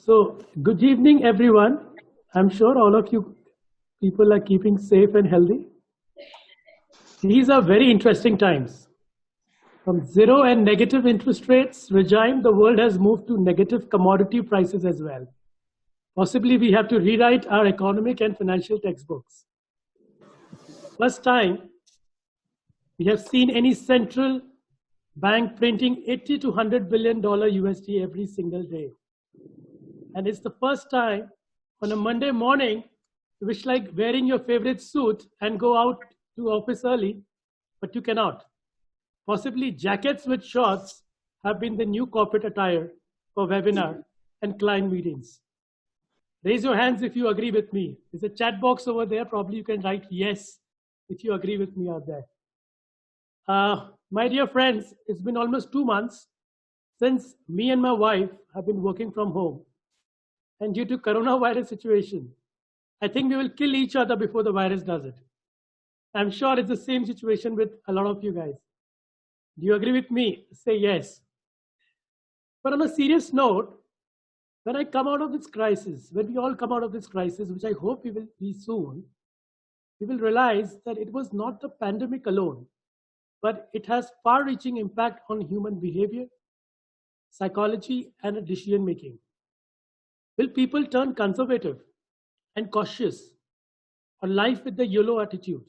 So, good evening, everyone. I'm sure all of you people are keeping safe and healthy. These are very interesting times. From zero and negative interest rates regime, the world has moved to negative commodity prices as well. Possibly we have to rewrite our economic and financial textbooks. First time we have seen any central bank printing 80 to $100 billion USD every single day. And it's the first time on a Monday morning, you wish like wearing your favorite suit and go out to office early, but you cannot. Possibly jackets with shorts have been the new corporate attire for webinar and client meetings. Raise your hands if you agree with me. There's a chat box over there. Probably you can write yes if you agree with me out there. My dear friends, it's been almost 2 months since me and my wife have been working from home. And due to coronavirus situation, I think we will kill each other before the virus does it. I'm sure it's the same situation with a lot of you guys. Do you agree with me? Say yes. But on a serious note, when I come out of this crisis, when we all come out of this crisis, which I hope we will be soon, we will realize that it was not the pandemic alone, but it has far-reaching impact on human behavior, psychology, and decision making. Will people turn conservative and cautious on life with the YOLO attitude?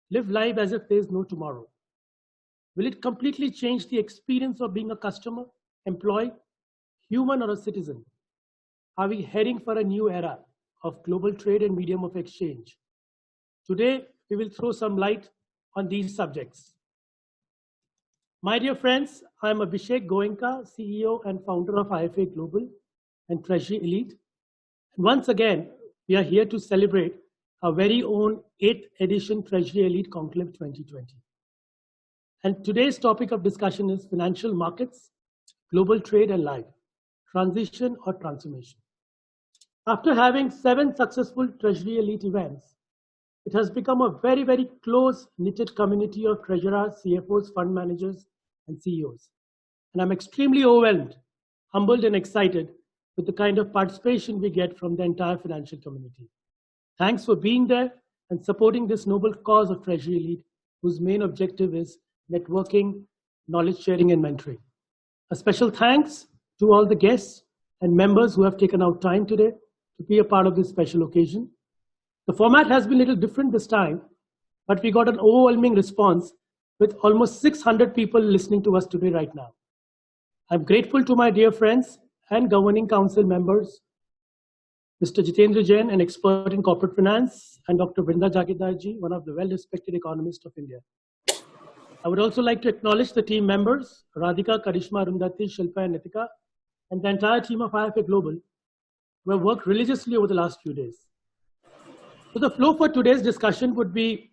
Live life as if there is no tomorrow. Will it completely change the experience of being a customer, employee, human, or a citizen? Are we heading for a new era of global trade and medium of exchange? Today, we will throw some light on these subjects. My dear friends, I am Abhishek Goenka, CEO and founder of IFA Global and Treasury Elite. And once again, we are here to celebrate our very own 8th edition Treasury Elite Conclave 2020. And today's topic of discussion is financial markets, global trade and life, transition or transformation. After having 7 successful Treasury Elite events, it has become a very, very close knitted community of treasurers, CFOs, fund managers, and CEOs. And I'm extremely overwhelmed, humbled, and excited with the kind of participation we get from the entire financial community. Thanks for being there and supporting this noble cause of Treasury Elite, whose main objective is networking, knowledge sharing, and mentoring. A special thanks to all the guests and members who have taken out time today to be a part of this special occasion. The format has been a little different this time, but we got an overwhelming response with almost 600 people listening to us today right now. I'm grateful to my dear friends and Governing Council members, Mr. Jitendra Jain, an expert in corporate finance, and Dr. Vrinda Jagidarji, one of the well-respected economists of India. I would also like to acknowledge the team members, Radhika, Karishma, Arundhati, Shilpa, and Nithika, and the entire team of IFA Global, who have worked religiously over the last few days. So the flow for today's discussion would be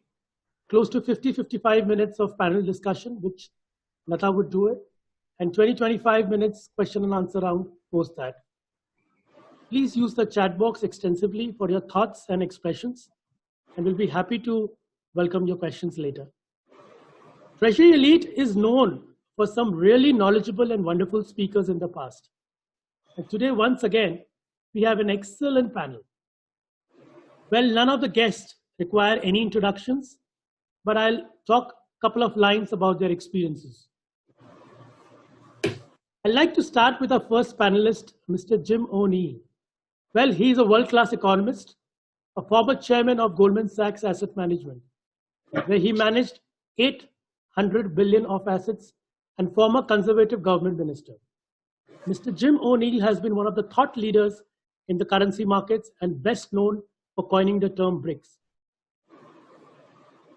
close to 50-55 minutes of panel discussion, which Latha would do it, and 20-25 minutes question and answer round post that. Please use the chat box extensively for your thoughts and expressions, and we'll be happy to welcome your questions later. Treasury Elite is known for some really knowledgeable and wonderful speakers in the past. And today, once again, we have an excellent panel. Well, none of the guests require any introductions, but I'll talk a couple of lines about their experiences. I'd like to start with our first panelist, Mr. Jim O'Neill. Well, he's a world-class economist, a former chairman of Goldman Sachs Asset Management, where he managed 800 billion of assets and former conservative government minister. Mr. Jim O'Neill has been one of the thought leaders in the currency markets and best known for coining the term BRICS.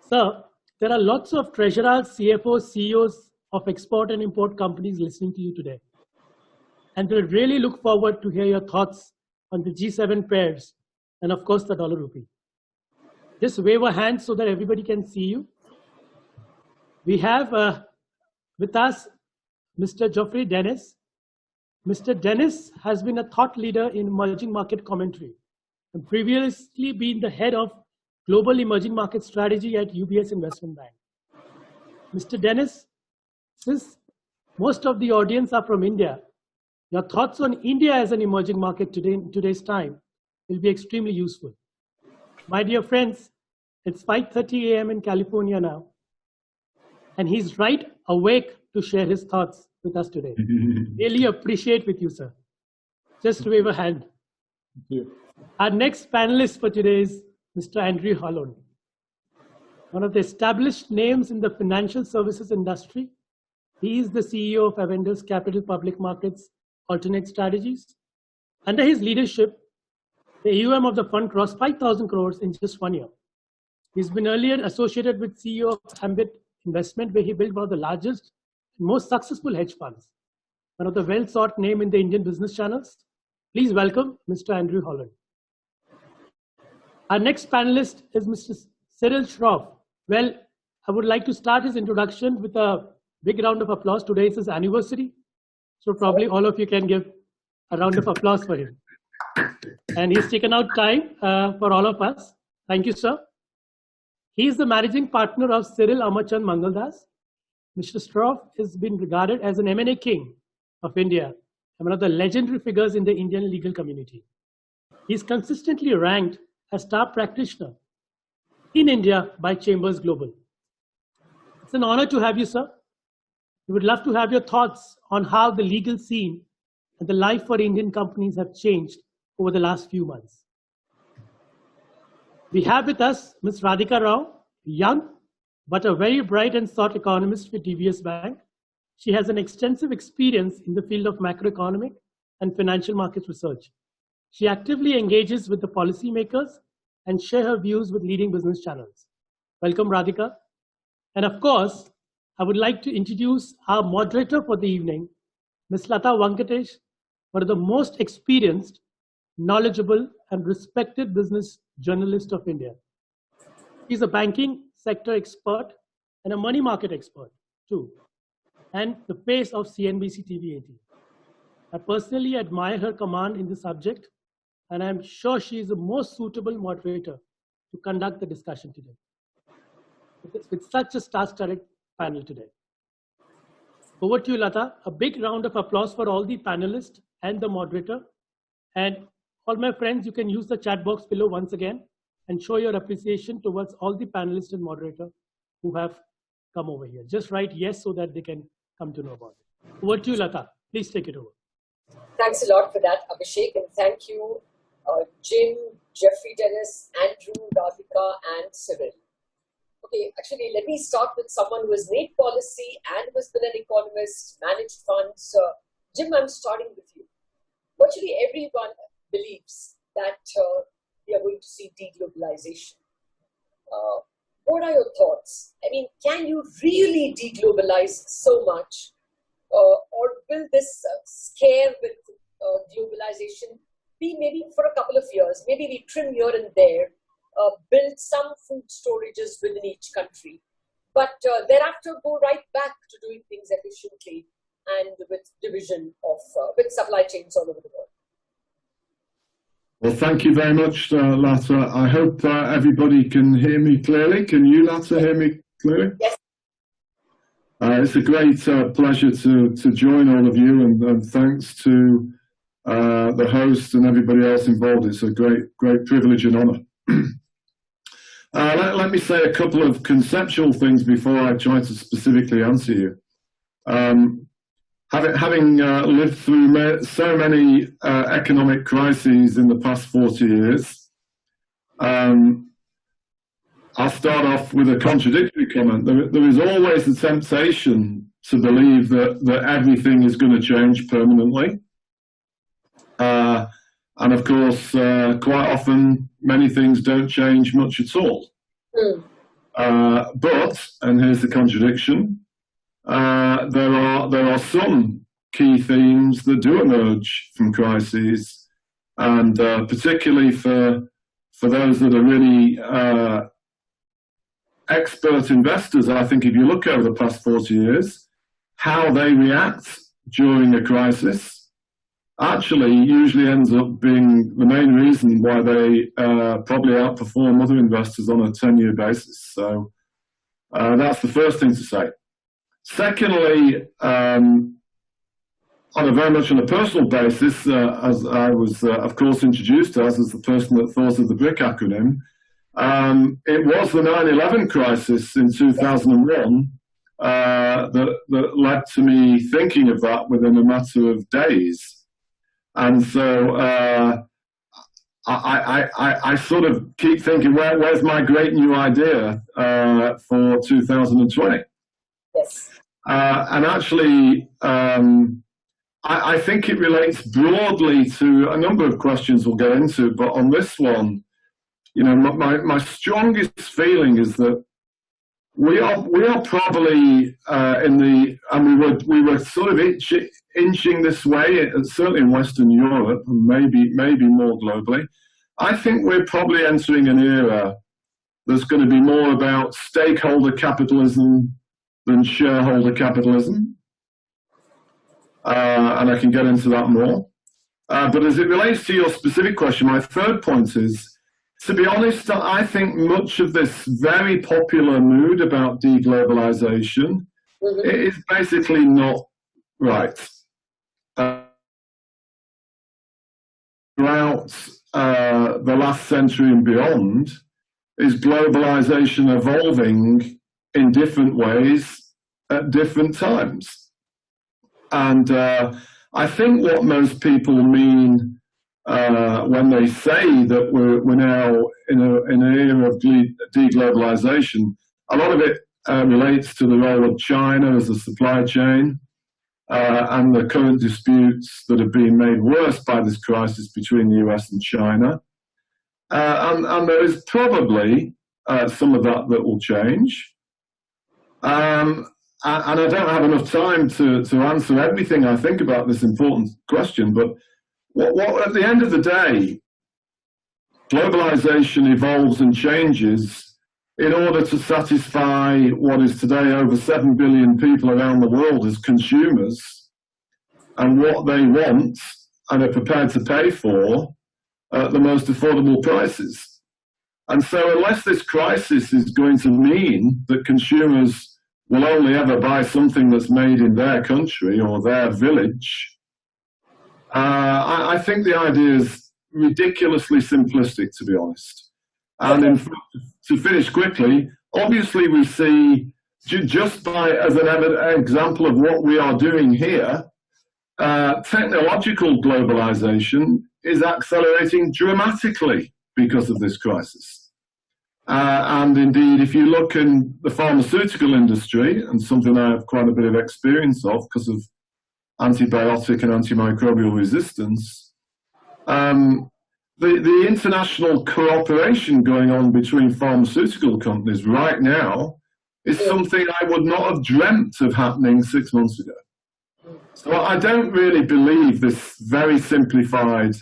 Sir, there are lots of treasurers, CFOs, CEOs of export and import companies listening to you today. And we really look forward to hear your thoughts on the G7 pairs and of course the dollar rupee. Just wave a hand so that everybody can see you. We have with us Mr. Geoffrey Dennis. Mr. Dennis has been a thought leader in emerging market commentary and previously been the head of global emerging market strategy at UBS Investment Bank. Mr. Dennis, since most of the audience are from India, Your thoughts on India as an emerging market today, in today's time will be extremely useful. My dear friends, it's 5:30 a.m. in California now, and he's right awake to share his thoughts with us today. Really appreciate with you, sir. Just wave a hand. Thank you. Our next panelist for today is Mr. Andrew Holland, one of the established names in the financial services industry. He is the CEO of Avendus Capital Public Markets Alternate Strategies. Under his leadership, the AUM of the fund crossed 5,000 crores in just 1 year. He's been earlier associated with CEO of Ambit Investment, where he built one of the largest and most successful hedge funds, one of the well-sought name in the Indian business channels. Please welcome Mr. Andrew Holland. Our next panelist is Mr. Cyril Shroff. Well, I would like to start his introduction with a big round of applause. Today is his anniversary, so probably all of you can give a round of applause for him. And he's taken out time for all of us. Thank you, sir. He is the managing partner of Cyril Amarchand Mangaldas. Mr. Shroff has been regarded as an M&A king of India and one of the legendary figures in the Indian legal community. He is consistently ranked as star practitioner in India by Chambers Global. It's an honor to have you, sir. We would love to have your thoughts on how the legal scene and the life for Indian companies have changed over the last few months. We have with us Ms. Radhika Rao, young but a very bright and sought economist with TVS Bank. She has an extensive experience in the field of macroeconomic and financial markets research. She actively engages with the policymakers and shares her views with leading business channels. Welcome, Radhika. And of course, I would like to introduce our moderator for the evening, Ms. Latha Venkatesh, one of the most experienced, knowledgeable, and respected business journalists of India. She's a banking sector expert and a money market expert too, and the face of CNBC TV 18. I personally admire her command in the subject, and I'm sure she is the most suitable moderator to conduct the discussion today. With such a star-studded panel today. Over to you, Latha. A big round of applause for all the panelists and the moderator. And all my friends, you can use the chat box below once again and show your appreciation towards all the panelists and moderator who have come over here. Just write yes so that they can come to know about it. Over to you, Latha. Please take it over. Thanks a lot for that, Abhishek, and thank you, Jim, Jeffrey Dennis, Andrew, Radhika, and Cyril. Okay, actually, let me start with someone who has made policy and who has been an economist, managed funds. Jim, I'm starting with you. Virtually everyone believes that we are going to see deglobalization. What are your thoughts? I mean, can you really deglobalize so much? Or will this scare with globalization be maybe for a couple of years? Maybe we trim here and there, build some food storages within each country, but thereafter go right back to doing things efficiently and with division of, with supply chains all over the world. Well, thank you very much, Latha. I hope everybody can hear me clearly. Can you, Latha, hear me clearly? Yes. It's a great pleasure to join all of you, and thanks to the host and everybody else involved. It's a great privilege and honor. Let me say a couple of conceptual things before I try to specifically answer you. Having lived through so many economic crises in the past 40 years, I'll start off with a contradictory comment. There is always the temptation to believe that everything is going to change permanently. And of course, quite often, many things don't change much at all. But, and here's the contradiction, there are some key themes that do emerge from crises, and particularly for those that are really expert investors, I think if you look over the past 40 years, how they react during a crisis actually usually ends up being the main reason why they probably outperform other investors on a 10-year basis. So that's the first thing to say. Secondly, on a very much on a personal basis, as I was, of course, introduced as the person that thought of the BRIC acronym, it was the 9/11 crisis in 2001 that led to me thinking of that within a matter of days. And so I sort of keep thinking, where's my great new idea for 2020? Yes. And actually, I think it relates broadly to a number of questions we'll get into, but on this one, you know, my strongest feeling is that we are probably in the, and we were sort of inching this way, certainly in Western Europe, and maybe more globally. I think we're probably entering an era that's going to be more about stakeholder capitalism than shareholder capitalism. And I can get into that more. But as it relates to your specific question, my third point is, to be honest, I think much of this very popular mood about deglobalization is basically not right. Throughout the last century and beyond, is globalization evolving in different ways at different times. And I think what most people mean when they say that we're now in an era of deglobalization, a lot of it relates to the role of China as a supply chain and the current disputes that are being made worse by this crisis between the US and China. And there is probably some of that will change. And I don't have enough time to answer everything I think about this important question, but what at the end of the day, globalization evolves and changes in order to satisfy what is today over 7 billion people around the world as consumers and what they want and are prepared to pay for at the most affordable prices. And so unless this crisis is going to mean that consumers will only ever buy something that's made in their country or their village, I think the idea is ridiculously simplistic, to be honest. And to finish quickly, obviously we see, just by as an example of what we are doing here, technological globalization is accelerating dramatically because of this crisis. And indeed, if you look in the pharmaceutical industry, and something I have quite a bit of experience of because of antibiotic and antimicrobial resistance, the international cooperation going on between pharmaceutical companies right now is something I would not have dreamt of happening 6 months ago. So I don't really believe this very simplified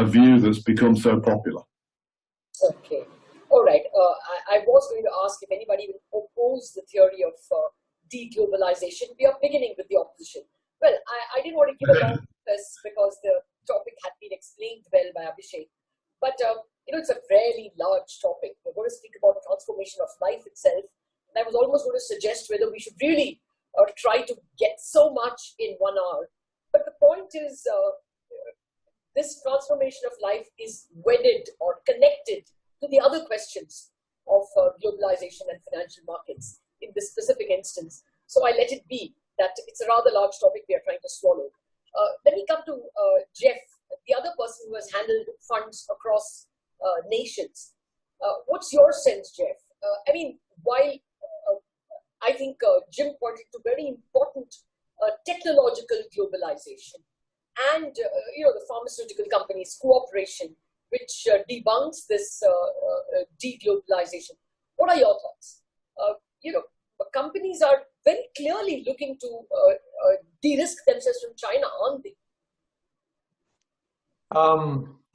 view that's become so popular. Okay. All right. I was going to ask if anybody will oppose the theory of deglobalization. We are beginning with the opposition. Well, I didn't want to give a long this because the topic had been explained well by Abhishek. But, you know, it's a fairly large topic. We're going to speak about transformation of life itself. And I was almost going to suggest whether we should really try to get so much in 1 hour. But the point is, this transformation of life is wedded or connected to the other questions of globalization and financial markets in this specific instance. So I let it be that it's a rather large topic we are trying to swallow. Let me come to Geoff, the other person who has handled funds across nations. What's your sense, Geoff? I mean, while I think Jim pointed to very important technological globalization and you know, the pharmaceutical companies' cooperation, which debunks this deglobalization. What are your thoughts? You know, companies are very clearly looking to de-risk themselves from China, aren't they?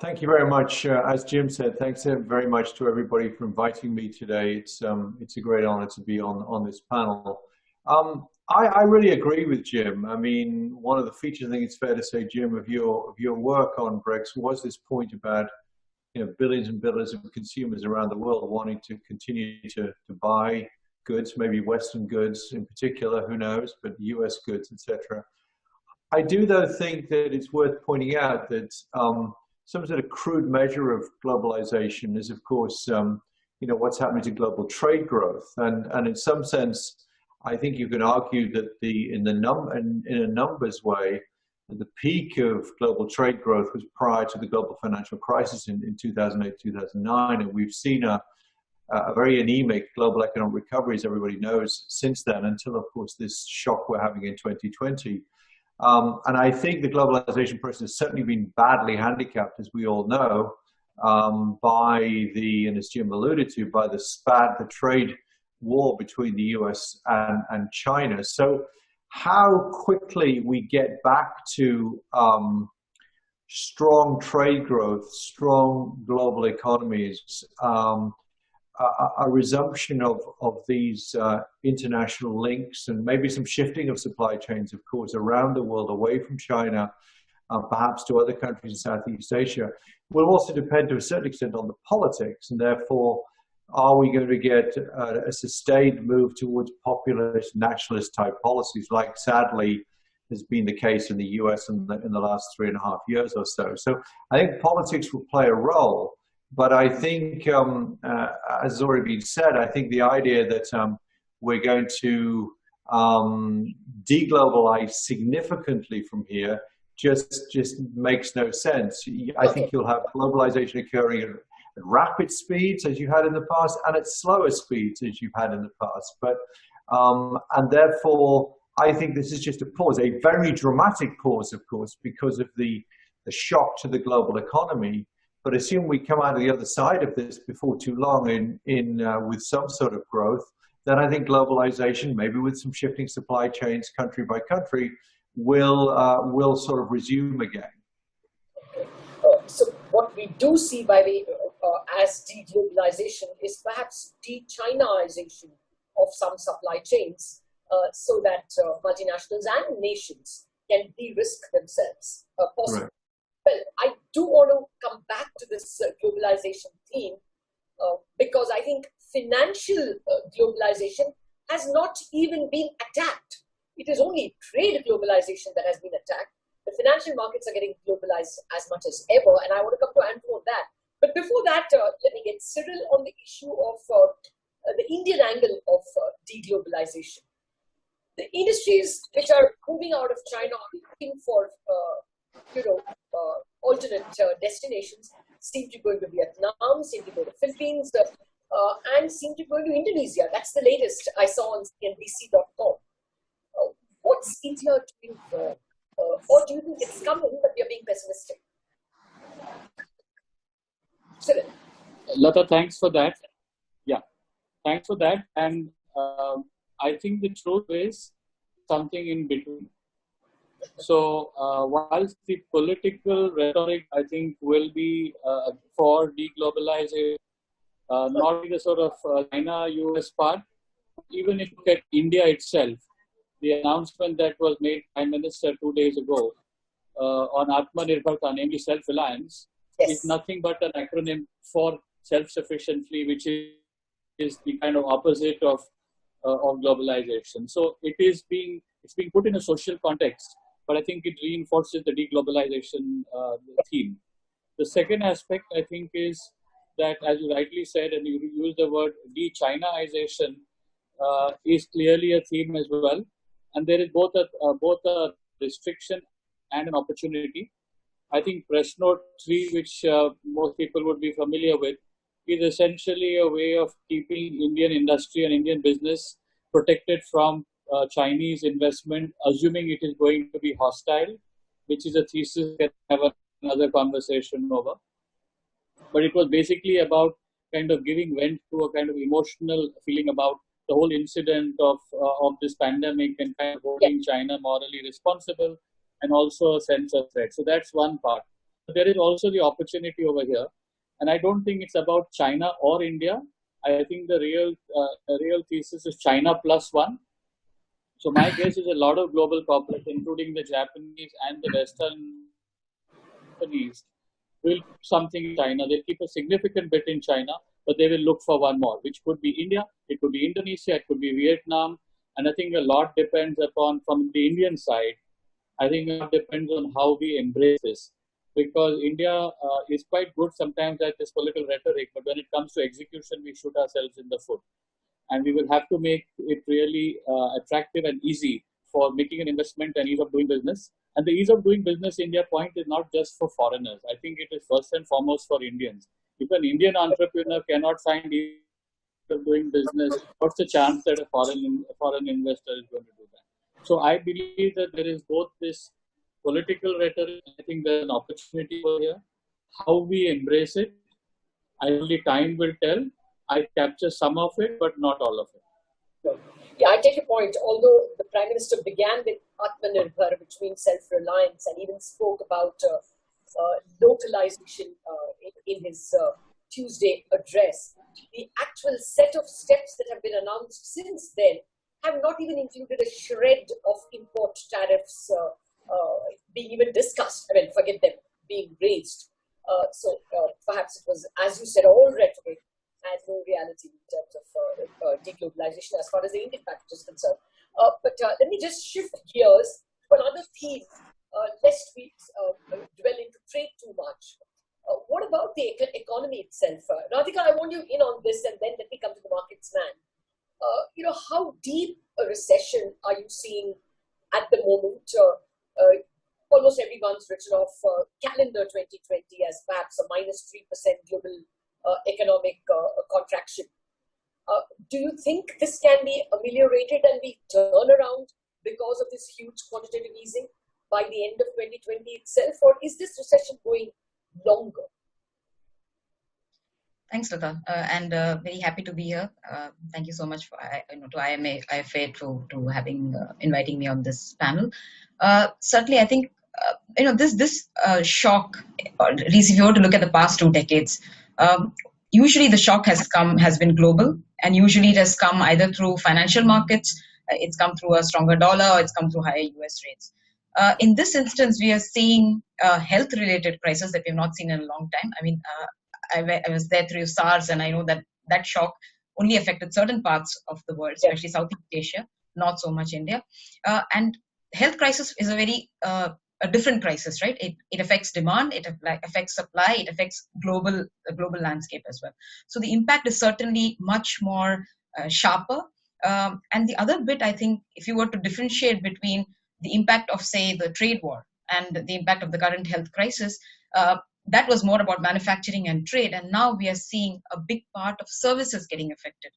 Thank you very much. As Jim said, thanks very much to everybody for inviting me today. It's a great honor to be on this panel. I really agree with Jim. I mean, one of the features, I think it's fair to say, Jim, of your work on BRICS was this point about, you know, billions and billions of consumers around the world wanting to continue to buy goods, maybe Western goods in particular, who knows, but US goods, etc. I do, though, think that it's worth pointing out that some sort of crude measure of globalization is, of course, what's happening to global trade growth, and in some sense, I think you can argue that in a numbers way, the peak of global trade growth was prior to the global financial crisis in 2008, 2009, and we've seen a very anemic global economic recovery, as everybody knows, since then, until, of course, this shock we're having in 2020. And I think the globalization process has certainly been badly handicapped, as we all know, by and as Jim alluded to, by the trade war between the US and China. So how quickly we get back to strong trade growth, strong global economies, a resumption of these international links, and maybe some shifting of supply chains, of course, around the world, away from China, perhaps to other countries in Southeast Asia, will also depend to a certain extent on the politics, and therefore, are we going to get a sustained move towards populist, nationalist type policies, like sadly has been the case in the US in the last 3.5 years or so. So I think politics will play a role, but I think, as has already been said, I think the idea that we're going to deglobalize significantly from here just makes no sense. I think you'll have globalization occurring at rapid speeds, as you had in the past, and at slower speeds, as you've had in the past. But and therefore, I think this is just a pause, a very dramatic pause, of course, because of the shock to the global economy. But assume we come out of the other side of this before too long with some sort of growth, then I think globalization, maybe with some shifting supply chains country by country, will sort of resume again. So what we do see by way as deglobalization is perhaps de-Chinaization of some supply chains, so that multinationals and nations can de-risk themselves possibly. Right. Well, I do want to come back to this globalization theme because I think financial globalization has not even been attacked. It is only trade globalization that has been attacked. The financial markets are getting globalized as much as ever, and I want to come to Andrew on that. But before that, let me get Cyril on the issue of the Indian angle of deglobalization. The industries which are moving out of China are looking for alternate destinations, seem to go to Vietnam, seem to go to Philippines, and seem to go to Indonesia. That's the latest I saw on CNBC.com. What's India doing wrong? Or do you think it's coming, but we are being pessimistic? Cyril. Latha, thanks for that. Yeah, thanks for that. And I think the truth is something in between. So whilst the political rhetoric, I think, will be for deglobalization, not the sort of China-US part, even if you look at India itself, the announcement that was made by Prime Minister 2 days ago on Atmanirbharta, namely self-reliance, is nothing but an acronym for self-sufficiency, which is the kind of opposite of globalization. So it's being put in a social context, but I think it reinforces the deglobalization theme. The second aspect, I think, is that, as you rightly said, and you use the word de-Chinaization, is clearly a theme as well. And there is both a restriction and an opportunity. I think Press Note 3, which most people would be familiar with, is essentially a way of keeping Indian industry and Indian business protected from Chinese investment, assuming it is going to be hostile, which is a thesis we can have another conversation over. But it was basically about kind of giving vent to a kind of emotional feeling about the whole incident of this pandemic and kind of holding China morally responsible, and also a sense of threat. So that's one part. But there is also the opportunity over here. And I don't think it's about China or India. I think the real thesis is China plus one. So my guess is a lot of global corporates, including the Japanese and the Western companies, will keep something in China. They'll keep a significant bit in China, but they will look for one more, which could be India, it could be Indonesia, it could be Vietnam. And I think a lot depends upon, from the Indian side, I think it depends on how we embrace this. Because India is quite good sometimes at this political rhetoric, but when it comes to execution, we shoot ourselves in the foot. And we will have to make it really attractive and easy for making an investment and ease of doing business. And the ease of doing business, India point, is not just for foreigners. I think it is first and foremost for Indians. If an Indian entrepreneur cannot find ease of doing business, what's the chance that a foreign investor is going to do that? So I believe that there is both this political rhetoric. I think there's an opportunity over here. How we embrace it, only time will tell. I capture some of it, but not all of it. Yeah, I take your point. Although the Prime Minister began with Atmanirbhar, which means self-reliance, and even spoke about localization in his Tuesday address, the actual set of steps that have been announced since then have not even included a shred of import tariffs being even discussed. I mean, forget them being raised. So perhaps it was, as you said, all rhetoric and no reality in terms of deglobalization as far as the Indian package is concerned. But let me just shift gears to another theme, lest we dwell into trade too much. What about the economy itself? Radhika, I want you in on this, and then let me come to the markets man. How deep a recession are you seeing at the moment? Almost everyone's written off calendar 2020 as perhaps a -3% global economic contraction. Do you think this can be ameliorated and we turn around because of this huge quantitative easing by the end of 2020 itself, or is this recession going longer? Thanks, Latha, and very happy to be here. Thank you so much to IFA to having inviting me on this panel. Certainly, I think this shock. At least if you were to look at the past 2 decades, usually the shock has been global, and usually it has come either through financial markets, it's come through a stronger dollar, or it's come through higher US rates. In this instance, we are seeing a health-related crisis that we have not seen in a long time. I mean, I was there through SARS, and I know that shock only affected certain parts of the world, especially Southeast Asia, not so much India. And health crisis is a very a different crisis, right? It affects demand, it affects supply, it affects the global landscape as well. So the impact is certainly much more sharper. And the other bit, I think, if you were to differentiate between the impact of, say, the trade war and the impact of the current health crisis, that was more about manufacturing and trade. And now we are seeing a big part of services getting affected.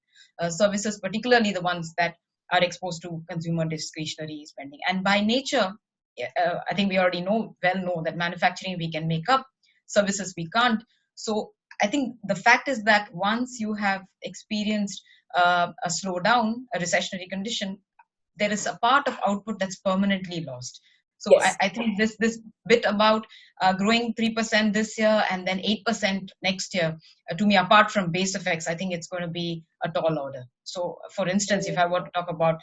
Services, particularly the ones that are exposed to consumer discretionary spending. And by nature, I think we already know that manufacturing we can make up, services we can't. So I think the fact is that once you have experienced a slowdown, a recessionary condition, there is a part of output that's permanently lost. So yes. I think this bit about growing 3% this year and then 8% next year, to me, apart from base effects, I think it's going to be a tall order. So, for instance, if I were to talk about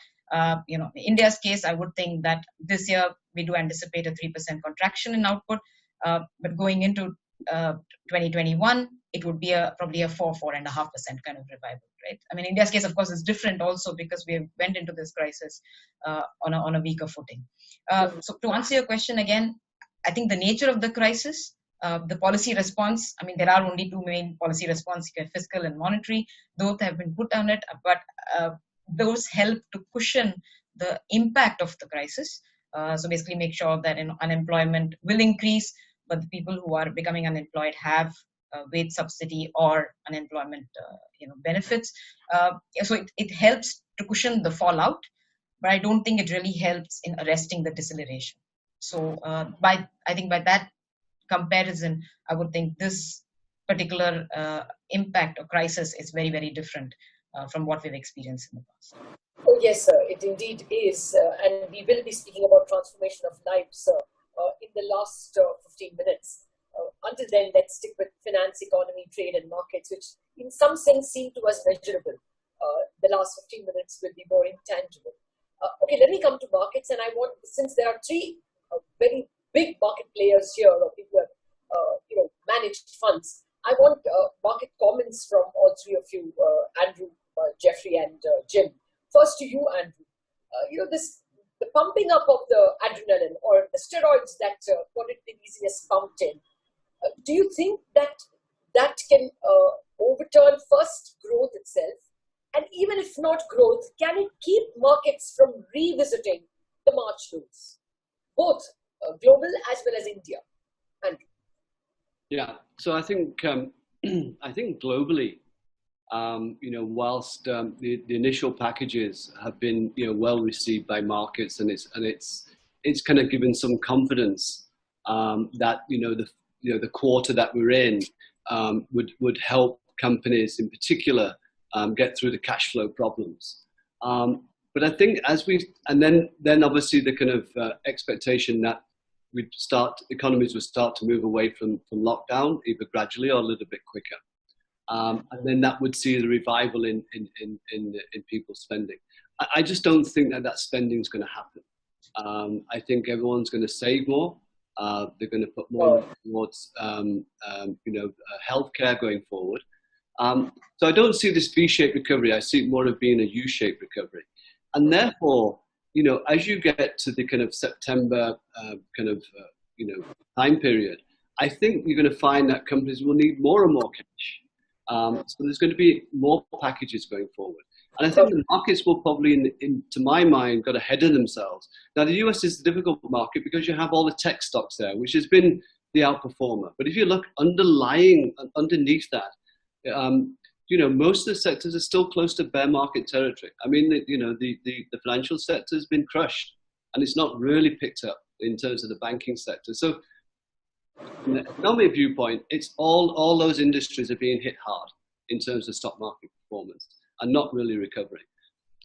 India's case, I would think that this year we do anticipate a 3% contraction in output, but going into 2021, it would be probably a 4.5% kind of revival, right? I mean, India's case, of course, is different also because we went into this crisis on a weaker footing. So to answer your question again, I think the nature of the crisis, the policy response, I mean, there are only 2 main policy responses, fiscal and monetary. Those have been put on it, but those help to cushion the impact of the crisis. So basically make sure that unemployment will increase, but the people who are becoming unemployed have wage subsidy or unemployment benefits. So it helps to cushion the fallout, but I don't think it really helps in arresting the deceleration. So I think by that comparison, I would think this particular impact or crisis is very, very different from what we've experienced in the past. Oh yes, sir, it indeed is. And we will be speaking about transformation of lives in the last 15 minutes. Until then, let's stick with finance, economy, trade and markets, which in some sense seem to us measurable. The last 15 minutes will be more intangible. Okay, let me come to markets, and I want, since there are 3 very big market players here, or people who have managed funds, I want market comments from all 3 of you, Andrew, Jeffrey, and Jim. First to you, Andrew. The the pumping up of the adrenaline or the steroids that quantitative easing has pumped in, do you think that that can overturn first growth itself? And even if not growth, can it keep markets from revisiting the March lows, both global as well as India? And yeah, so I think I think globally, whilst the initial packages have been well received by markets, and it's kind of given some confidence that the quarter that we're in would help companies in particular get through the cash flow problems. But I think then obviously the kind of expectation that economies would start to move away from lockdown, either gradually or a little bit quicker. And then that would see the revival in people's spending. I just don't think that spending is going to happen. I think everyone's going to save more. They're going to put more towards healthcare going forward. So I don't see this V-shaped recovery. I see it more of being a U-shaped recovery. And therefore, as you get to the kind of September time period, I think you're going to find that companies will need more and more cash. So there's going to be more packages going forward. And I think the markets will probably, to my mind, got ahead of themselves. Now, the US is a difficult market because you have all the tech stocks there, which has been the outperformer. But if you look underneath that, most of the sectors are still close to bear market territory. I mean, the financial sector has been crushed, and it's not really picked up in terms of the banking sector. So, from an economic viewpoint, it's all those industries are being hit hard in terms of stock market performance and not really recovering.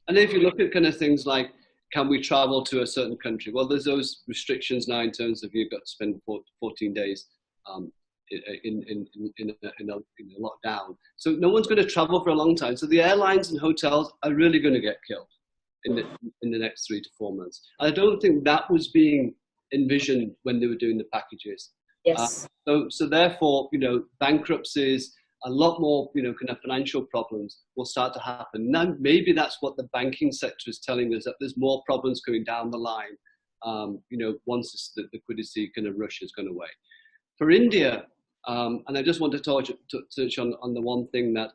And then if you look at kind of things like, can we travel to a certain country? Well, there's those restrictions now in terms of you've got to spend 14 days in a lockdown. So no one's going to travel for a long time. So the airlines and hotels are really going to get killed in the next 3 to 4 months. And I don't think that was being envisioned when they were doing the packages. yes, So therefore, bankruptcies, a lot more, kind of financial problems will start to happen. Now, maybe that's what the banking sector is telling us, that there's more problems coming down the line, once the liquidity kind of rush has gone away. For India, and I just want to touch on the one thing that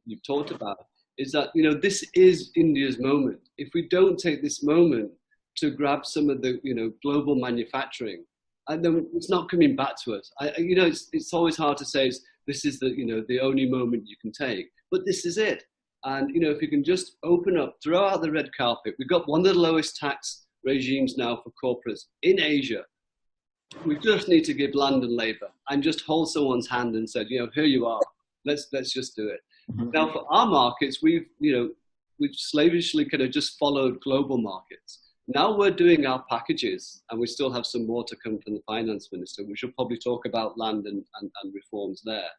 you've talked about, is that, this is India's moment. If we don't take this moment to grab some of the, global manufacturing, and then it's not coming back to us. It's always hard to say this is the only moment you can take, but this is it. And, if you can just open up, throw out the red carpet. We've got one of the lowest tax regimes now for corporates in Asia. We just need to give land and labor and just hold someone's hand and said, here you are. Let's just do it. Mm-hmm. Now, for our markets, we've slavishly kind of just followed global markets. Now we're doing our packages, and we still have some more to come from the finance minister. We should probably talk about land and reforms there.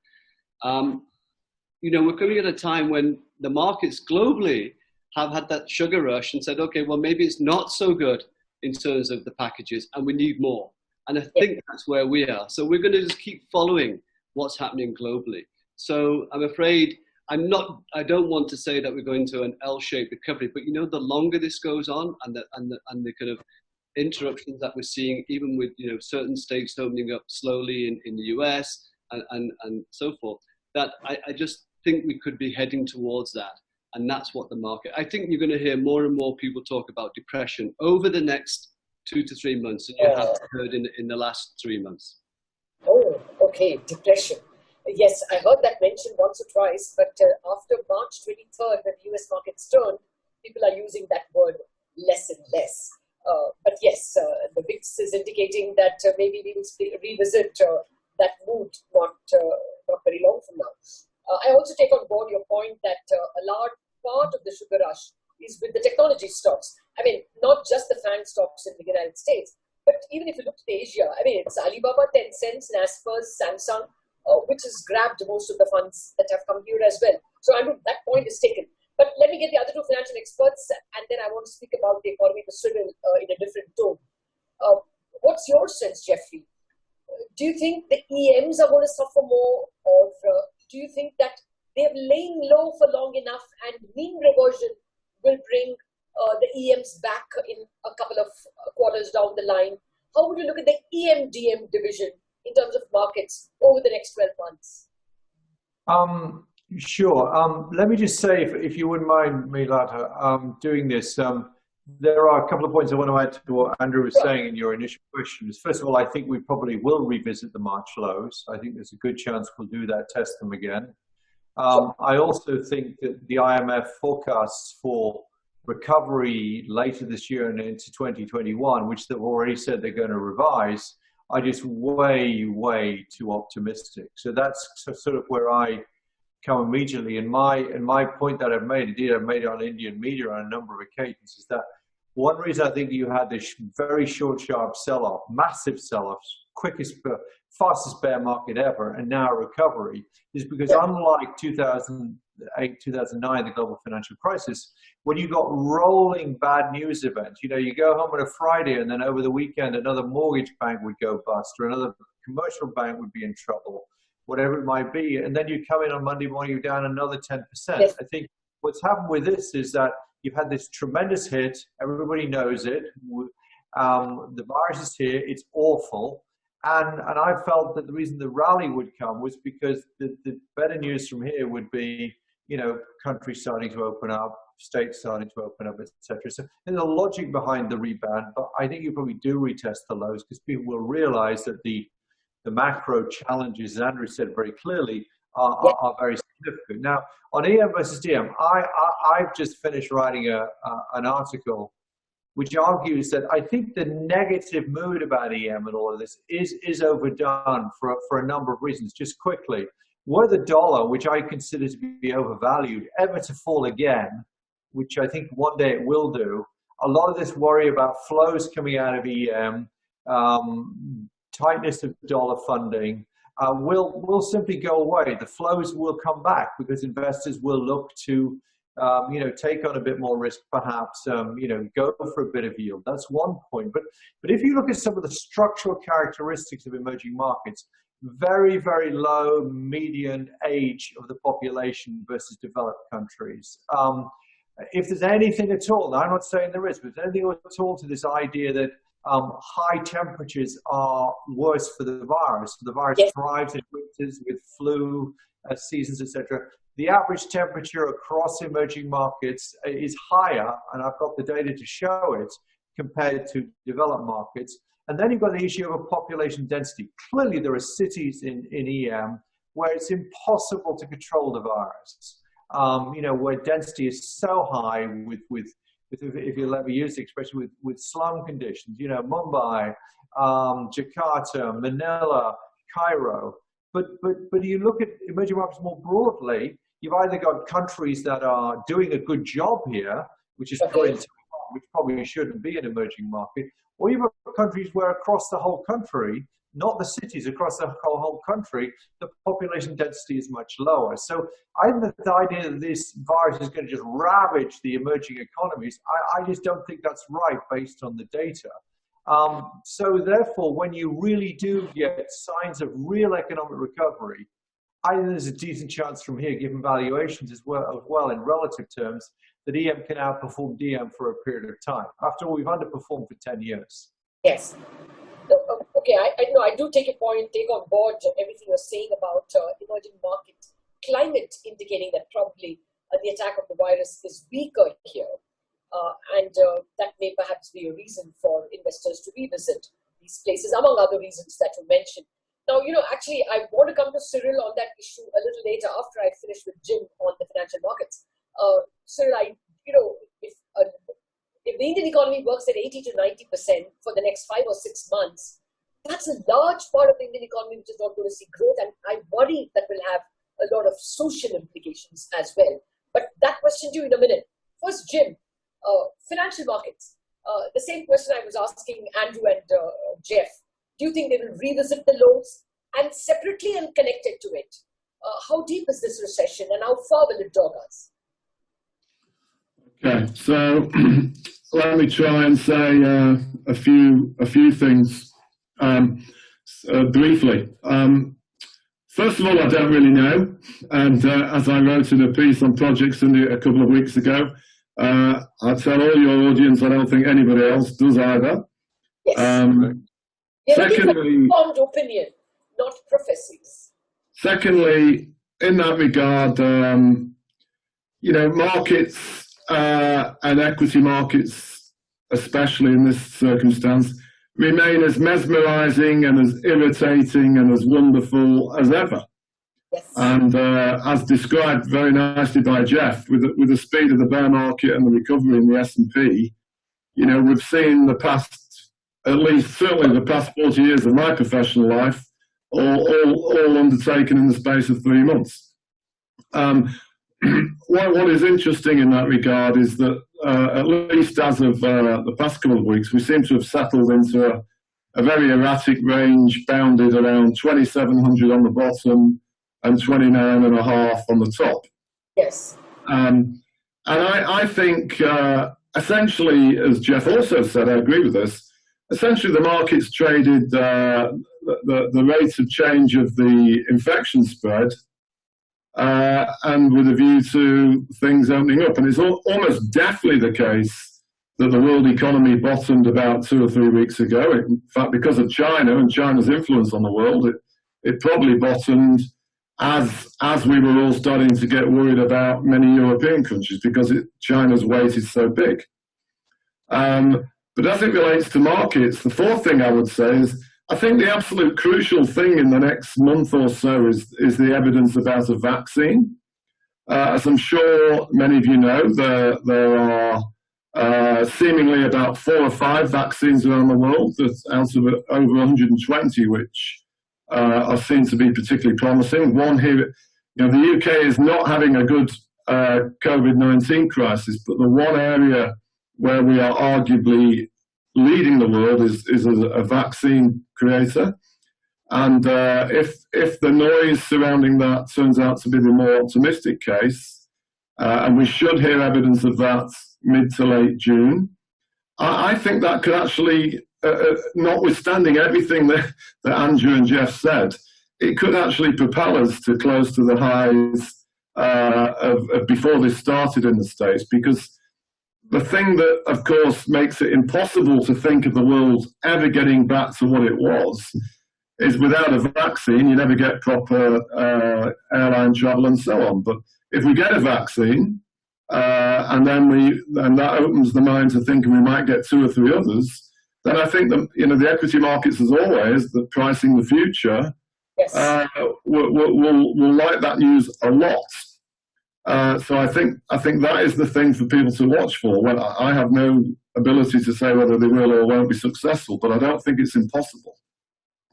We're coming at a time when the markets globally have had that sugar rush and said, okay, well, maybe it's not so good in terms of the packages, and we need more. And I think that's where we are. So we're going to just keep following what's happening globally. So I'm afraid I don't want to say that we're going to an L-shaped recovery, but the longer this goes on, and the kind of interruptions that we're seeing, even with certain states opening up slowly in the US and so forth, that I just think we could be heading towards that, and that's what the market. I think you're going to hear more and more people talk about depression over the next 2 to 3 months, and you have heard in the last 3 months. Oh, okay, depression. Yes, I heard that mentioned once or twice, but after March 23rd, when the US markets turned, people are using that word less and less. But yes, the VIX is indicating that maybe we will revisit that mood not very long from now. I also take on board your point that a large part of the sugar rush is with the technology stocks. I mean, not just the FANG stocks in the United States, but even if you look at Asia, I mean, it's Alibaba, Tencent, Naspers, Samsung, which has grabbed most of the funds that have come here as well. So that point is taken. But let me get the other two financial experts, and then I want to speak about the economy with Cyril in a different tone. What's your sense, Jeffrey? Do you think the EMs are going to suffer more, or do you think that they have lain low for long enough and mean reversion will bring the EM's back in a couple of quarters down the line. How would you look at the Emdm division in terms of markets over the next 12 months? Sure. Let me just say, if you wouldn't mind me, Latha, doing this, there are a couple of points I want to add to what Andrew was saying in your initial questions. First of all, I think we probably will revisit the March lows. I think there's a good chance we'll do that, test them again. I also think that the IMF forecasts for recovery later this year and into 2021, which they've already said they're going to revise, are just way, way too optimistic. So that's sort of where I come immediately. And my point that I've made, indeed I've made it on Indian media on a number of occasions, is that one reason I think you had this very short, sharp sell-off, massive sell-off, fastest bear market ever, and now recovery, is because unlike 2008, 2009, the global financial crisis, when you got rolling bad news events, you go home on a Friday and then over the weekend another mortgage bank would go bust or another commercial bank would be in trouble, whatever it might be, and then you come in on Monday morning, you're down another 10%. Yes. I think what's happened with this is that you've had this tremendous hit, everybody knows it, the virus is here, it's awful, and I felt that the reason the rally would come was because the better news from here would be, countries starting to open up, states starting to open up, etc. So there's a logic behind the rebound, but I think you probably do retest the lows because people will realize that the macro challenges, as Andrew said very clearly, are very significant. Now, on EM versus DM, I've just finished writing an article which argues that I think the negative mood about EM and all of this is overdone for a number of reasons. Just quickly, were the dollar, which I consider to be overvalued, ever to fall again, which I think one day it will do, a lot of this worry about flows coming out of EM, tightness of dollar funding, will simply go away. The flows will come back because investors will look to, take on a bit more risk, perhaps, go for a bit of yield. That's one point. But if you look at some of the structural characteristics of emerging markets, very, very low median age of the population versus developed countries. If there's anything at all, I'm not saying there is, but if there's anything at all to this idea that high temperatures are worse for the virus. The virus thrives in winters with flu seasons, etc. The average temperature across emerging markets is higher, and I've got the data to show it, compared to developed markets. And then you've got the issue of a population density. Clearly, there are cities in EM where it's impossible to control the virus. Where density is so high if you'll ever use the expression, with slum conditions, Mumbai, Jakarta, Manila, Cairo. But you look at emerging markets more broadly, you've either got countries that are doing a good job here, which is which probably shouldn't be an emerging market, or you've got countries where across the whole country, not the cities, across the whole country, the population density is much lower. So I think the idea that this virus is going to just ravage the emerging economies, I just don't think that's right based on the data. So therefore, when you really do get signs of real economic recovery, I think there's a decent chance from here, given valuations as well in relative terms, that EM can outperform DM for a period of time. After all, we've underperformed for 10 years. Yes. Okay, I do take on board everything you're saying about emerging market climate, indicating that probably the attack of the virus is weaker here. And that may perhaps be a reason for investors to revisit these places, among other reasons that you mentioned. Now, actually, I want to come to Cyril on that issue a little later after I finish with Jim on the financial markets. Cyril, if the Indian economy works at 80 to 90% for the next 5 or 6 months, that's a large part of the Indian economy which is not going to see growth, and I worry that will have a lot of social implications as well. But that question to you in a minute. First, Jim, financial markets. The same question I was asking Andrew and Geoff. Do you think they will revisit the lows? And separately and connected to it, how deep is this recession and how far will it dog us? Okay, so let me try and say a few things briefly. First of all, I don't really know, and as I wrote in a piece on Project India a couple of weeks ago, I tell all your audience I don't think anybody else does either. Yes. Secondly, informed opinion, not prophecies. Secondly, in that regard, markets and equity markets, especially in this circumstance, remain as mesmerizing and as irritating and as wonderful as ever. Yes. And as described very nicely by Geoff, with the speed of the bear market and the recovery in the S&P, we've seen the past, at least certainly the past 40 years of my professional life, all undertaken in the space of 3 months. What is interesting in that regard is that at least as of the past couple of weeks, we seem to have settled into a very erratic range bounded around 2,700 on the bottom and 29.5 on the top. Yes. And I think essentially, as Geoff also said, I agree with this, essentially the market's traded the rate of change of the infection spread and with a view to things opening up. And it's almost definitely the case that the world economy bottomed about 2 or 3 weeks ago. In fact, because of China and China's influence on the world, it probably bottomed as we were all starting to get worried about many European countries because China's weight is so big. But as it relates to markets, the fourth thing I would say is I think the absolute crucial thing in the next month or so is the evidence about a vaccine. As I'm sure many of you know, there are seemingly about 4 or 5 vaccines around the world out of over 120, which are seen to be particularly promising. One here, the UK is not having a good COVID-19 crisis, but the one area where we are arguably leading the world is as a vaccine creator. And if the noise surrounding that turns out to be the more optimistic case, and we should hear evidence of that mid to late June, I think that could actually, notwithstanding everything that Andrew and Geoff said, it could actually propel us to close to the highs of before this started in the States, because the thing that, of course, makes it impossible to think of the world ever getting back to what it was is without a vaccine, you never get proper airline travel and so on. But if we get a vaccine, and that opens the mind to thinking we might get 2 or 3 others, then I think that the equity markets, as always, that pricing the future, yes, will like that news a lot. So I think that is the thing for people to watch for. Well, I have no ability to say whether they will or won't be successful, but I don't think it's impossible.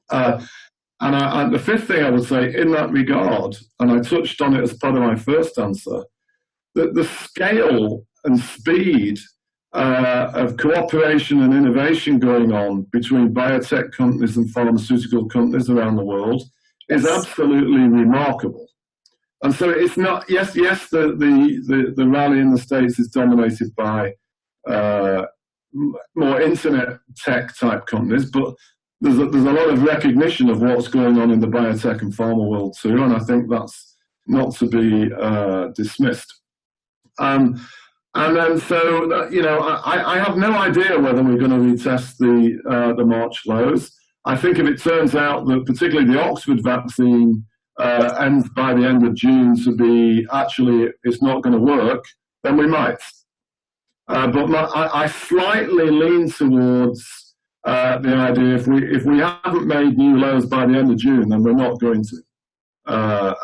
And the fifth thing I would say in that regard, and I touched on it as part of my first answer, that the scale and speed of cooperation and innovation going on between biotech companies and pharmaceutical companies around the world is absolutely remarkable. And so it's not, yes, the rally in the States is dominated by more internet tech type companies, but there's a lot of recognition of what's going on in the biotech and pharma world too, and I think that's not to be dismissed. And then so, I have no idea whether we're going to retest the March lows. I think if it turns out that particularly the Oxford vaccine ends by the end of June to be actually it's not going to work, then we might. But I slightly lean towards the idea if we haven't made new lows by the end of June, then we're not going to.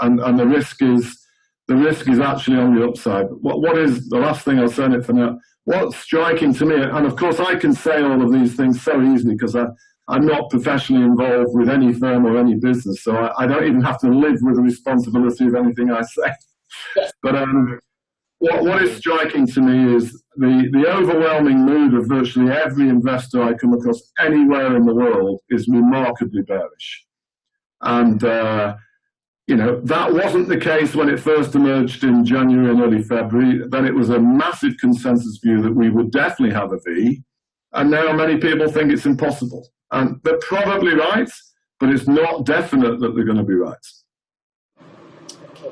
And the risk is actually on the upside. What is the last thing I'll say on it for now? What's striking to me, and of course I can say all of these things so easily because I'm not professionally involved with any firm or any business, so I don't even have to live with the responsibility of anything I say. But what is striking to me is the overwhelming mood of virtually every investor I come across anywhere in the world is remarkably bearish. And, that wasn't the case when it first emerged in January and early February. Then it was a massive consensus view that we would definitely have a V. And now many people think it's impossible. And they're probably right, but it's not definite that they're going to be right. Okay.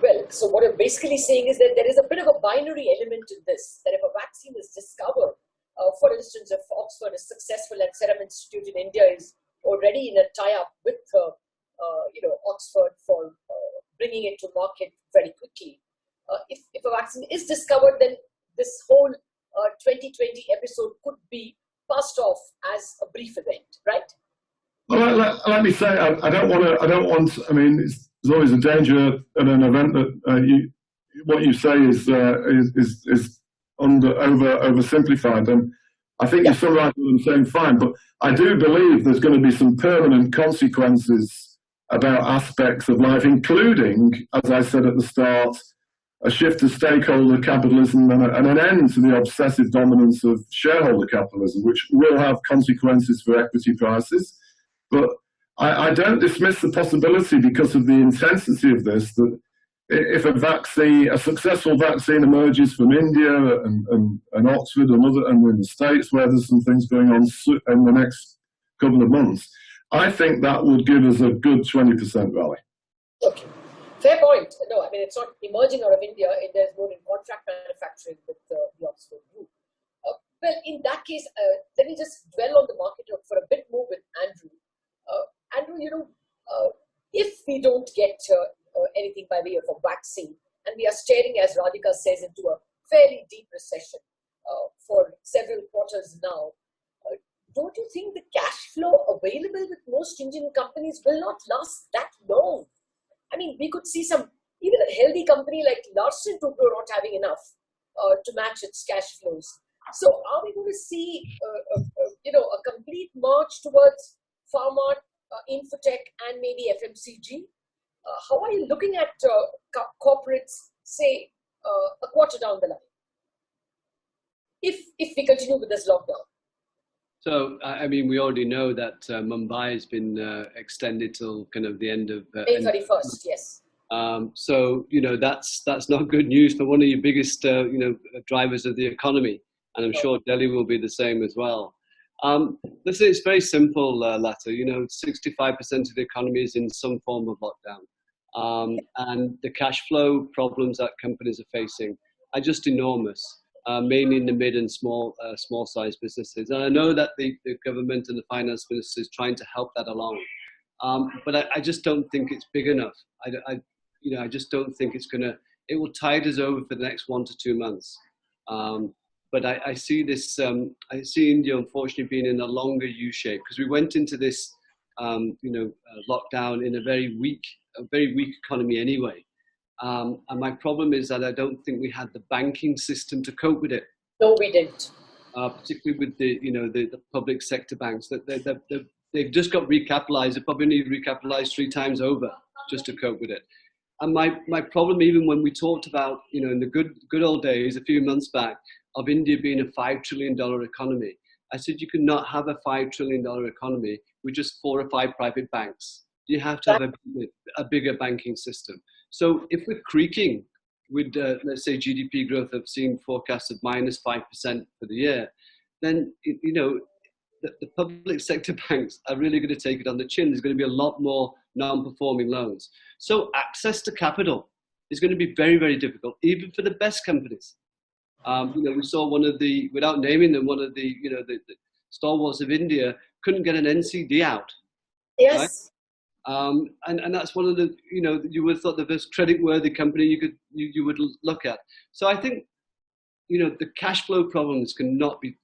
Well, So what I'm basically saying is that there is a bit of a binary element in this, that if a vaccine is discovered, for instance, if Oxford is successful and Serum Institute in India is already in a tie-up with Oxford for bringing it to market very quickly. If a vaccine is discovered, then this whole 2020 episode could be passed off as a brief event, right? Well, let me say, I don't want. I mean, there's always a danger at an event that what you say is oversimplified. And I think you summarised what I'm saying fine, but I do believe there's going to be some permanent consequences about aspects of life, including, as I said at the start, a shift to stakeholder capitalism and an end to the obsessive dominance of shareholder capitalism, which will have consequences for equity prices. But I don't dismiss the possibility, because of the intensity of this, that if a successful vaccine emerges from India and Oxford and in the States, where there's some things going on in the next couple of months, I think that would give us a good 20% rally. Okay. Fair point. No, I mean, it's not emerging out of India. There's more in contract manufacturing with the Oxford group. Well, in that case, let me just dwell on the market for a bit more with Andrew. Andrew, if we don't get anything by way of a vaccine, and we are staring, as Radhika says, into a fairly deep recession for several quarters now, don't you think the cash flow available with most Indian companies will not last that long? I mean, we could see even a healthy company like Larsen & Toubro not having enough to match its cash flows. So are we going to see a complete march towards pharma, infotech, and maybe FMCG? How are you looking at corporates, say, a quarter down the line, if we continue with this lockdown? So, I mean, we already know that Mumbai has been extended till kind of the end of May 31st, yes. So, that's not good news for one of your biggest, drivers of the economy. And I'm sure Delhi will be the same as well. Listen, it's very simple, Latha. 65% of the economy is in some form of lockdown. And the cash flow problems that companies are facing are just enormous. Mainly in the mid and small size businesses. And I know that the government and the finance minister is trying to help that along. But I just don't think it's big enough. I just don't think it will tide us over for the next 1 to 2 months. But I see this, I see India unfortunately being in a longer U shape, because we went into this, lockdown in a very weak economy anyway. And my problem is that I don't think we had the banking system to cope with it. No, we didn't. Particularly with the public sector banks, that they've just got recapitalized. They probably need recapitalized 3 times over just to cope with it. And my problem, even when we talked about, in the good old days, a few months back, of India being a $5 trillion economy, I said you could not have a $5 trillion economy with just 4 or 5 private banks. You have to have a bigger banking system. So if we're creaking with, let's say, GDP growth of seeing forecasts of -5% for the year, then, the public sector banks are really going to take it on the chin. There's going to be a lot more non-performing loans. So access to capital is going to be very, very difficult, even for the best companies. We saw without naming them, one of the stalwarts of India couldn't get an NCD out. Yes. Right? And that's one of the, you would have thought the most credit-worthy company you would look at. So I think, the cash flow problems cannot be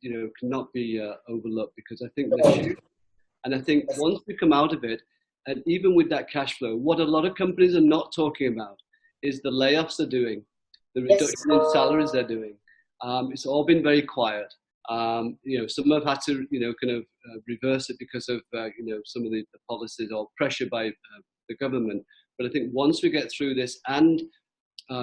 overlooked, because I think they're huge. And I think once we come out of it, and even with that cash flow, what a lot of companies are not talking about is the layoffs they're doing, the reduction in salaries they're doing. It's all been very quiet. Some have had to, reverse it because of, some of the policies or pressure by the government. But I think once we get through this and,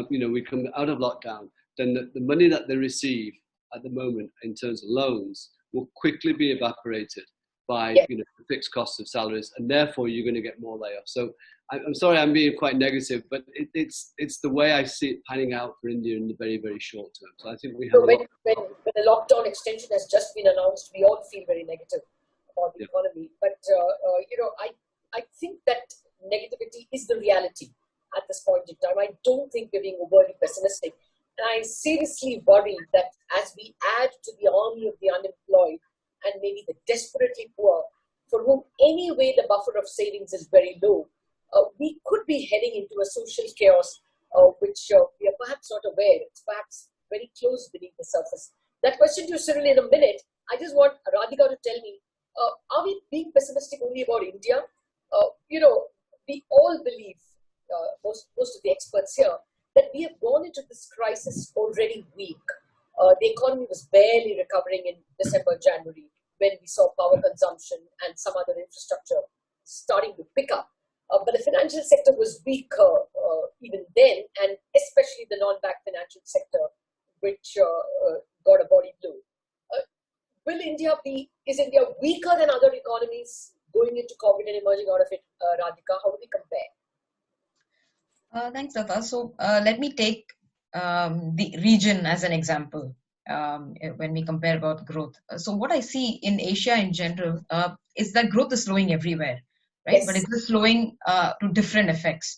we come out of lockdown, then the money that they receive at the moment in terms of loans will quickly be evaporated by, the fixed costs of salaries, and therefore you're going to get more layoffs. So I'm sorry I'm being quite negative, but it's the way I see it panning out for India in the very, very short term. So I think we have. When the lockdown extension has just been announced, we all feel very negative about the economy. But I think that negativity is the reality. at this point in time. I don't think we're being overly pessimistic. And I seriously worry that as we add to the army of the unemployed and maybe the desperately poor, for whom anyway the buffer of savings is very low, we could be heading into a social chaos which we are perhaps not aware. It's perhaps very close beneath the surface. That question to you, Cyril, in a minute. I just want Radhika to tell me, are we being pessimistic only about India? We all believe, most of the experts here, that we have gone into this crisis already weak. The economy was barely recovering in December, January, when we saw power consumption and some other infrastructure starting to pick up. But the financial sector was weaker even then, and especially the non-bank financial sector, which got a body blow. Is India weaker than other economies going into COVID and emerging out of it, Radhika? How do we compare? Thanks, Latha. So let me take the region as an example when we compare about growth. So what I see in Asia in general is that growth is slowing everywhere, right? Yes. But it's slowing to different effects.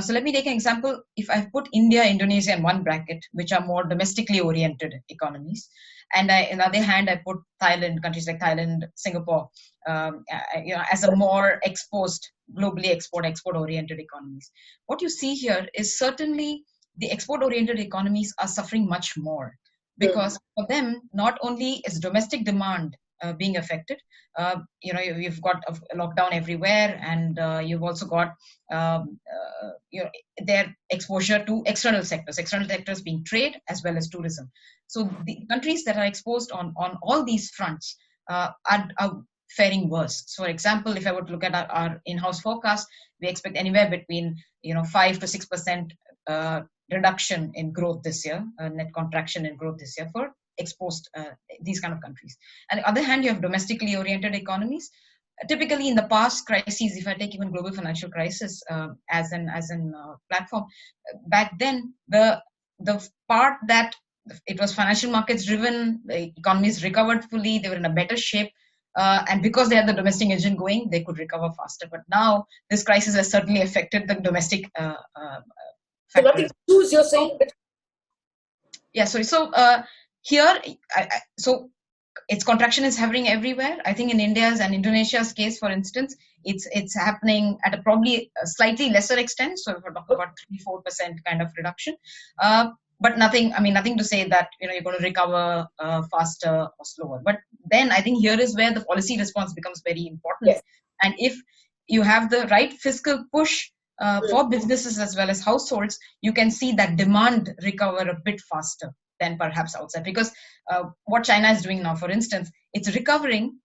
So let me take an example. If I put India, Indonesia in one bracket, which are more domestically oriented economies, and on the other hand, I put Thailand, countries like Thailand, Singapore, as a more exposed, globally export-oriented economies. What you see here is certainly the export-oriented economies are suffering much more because for them, not only is domestic demand being affected, you've got a lockdown everywhere, and you've also got their exposure to external sectors being trade as well as tourism. So the countries that are exposed on all these fronts are faring worse. So, for example, if I would look at our in-house forecast, we expect anywhere between 5 to 6% reduction in growth this year, net contraction in growth this year for exposed these kind of countries. And on the other hand, you have domestically oriented economies. Typically, in the past crises, if I take even global financial crisis as an platform, back then the part that it was financial markets driven, the economies recovered fully, they were in a better shape. And because they had the domestic engine going, they could recover faster. But now this crisis has certainly affected the domestic So nothing to choose, you're saying? But yeah, sorry. So here, so its contraction is happening everywhere. I think in India's and Indonesia's case, for instance, it's happening at a probably a slightly lesser extent. So if we're talking about 3-4% kind of reduction. But nothing to say that you're going to recover faster or slower. But then I think here is where the policy response becomes very important. Yes. And if you have the right fiscal push for businesses as well as households, you can see that demand recover a bit faster than perhaps outside. Because what China is doing now, for instance, it's recovering.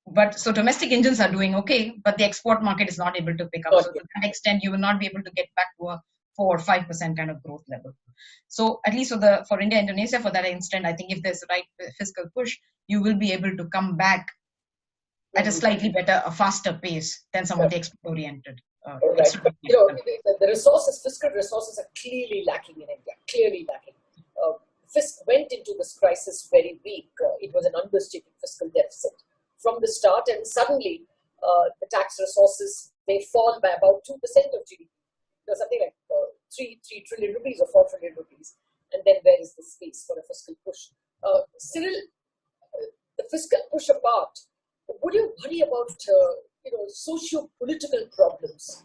But so domestic engines are doing okay, but the export market is not able to pick up. So to that extent, you will not be able to get back to a 4 or 5% kind of growth level. So at least for India, Indonesia, for that instant, I think if there's the right fiscal push, you will be able to come back at a slightly better, a faster pace than some of the export-oriented. But, the resources, fiscal resources are clearly lacking in India, clearly lacking. Fisc went into this crisis very weak. It was an understated fiscal deficit from the start, and suddenly the tax resources may fall by about 2% of GDP. Something like 3 trillion rupees or 4 trillion rupees. And then where is the space for a fiscal push? Cyril, the fiscal push apart, would you worry about socio-political problems?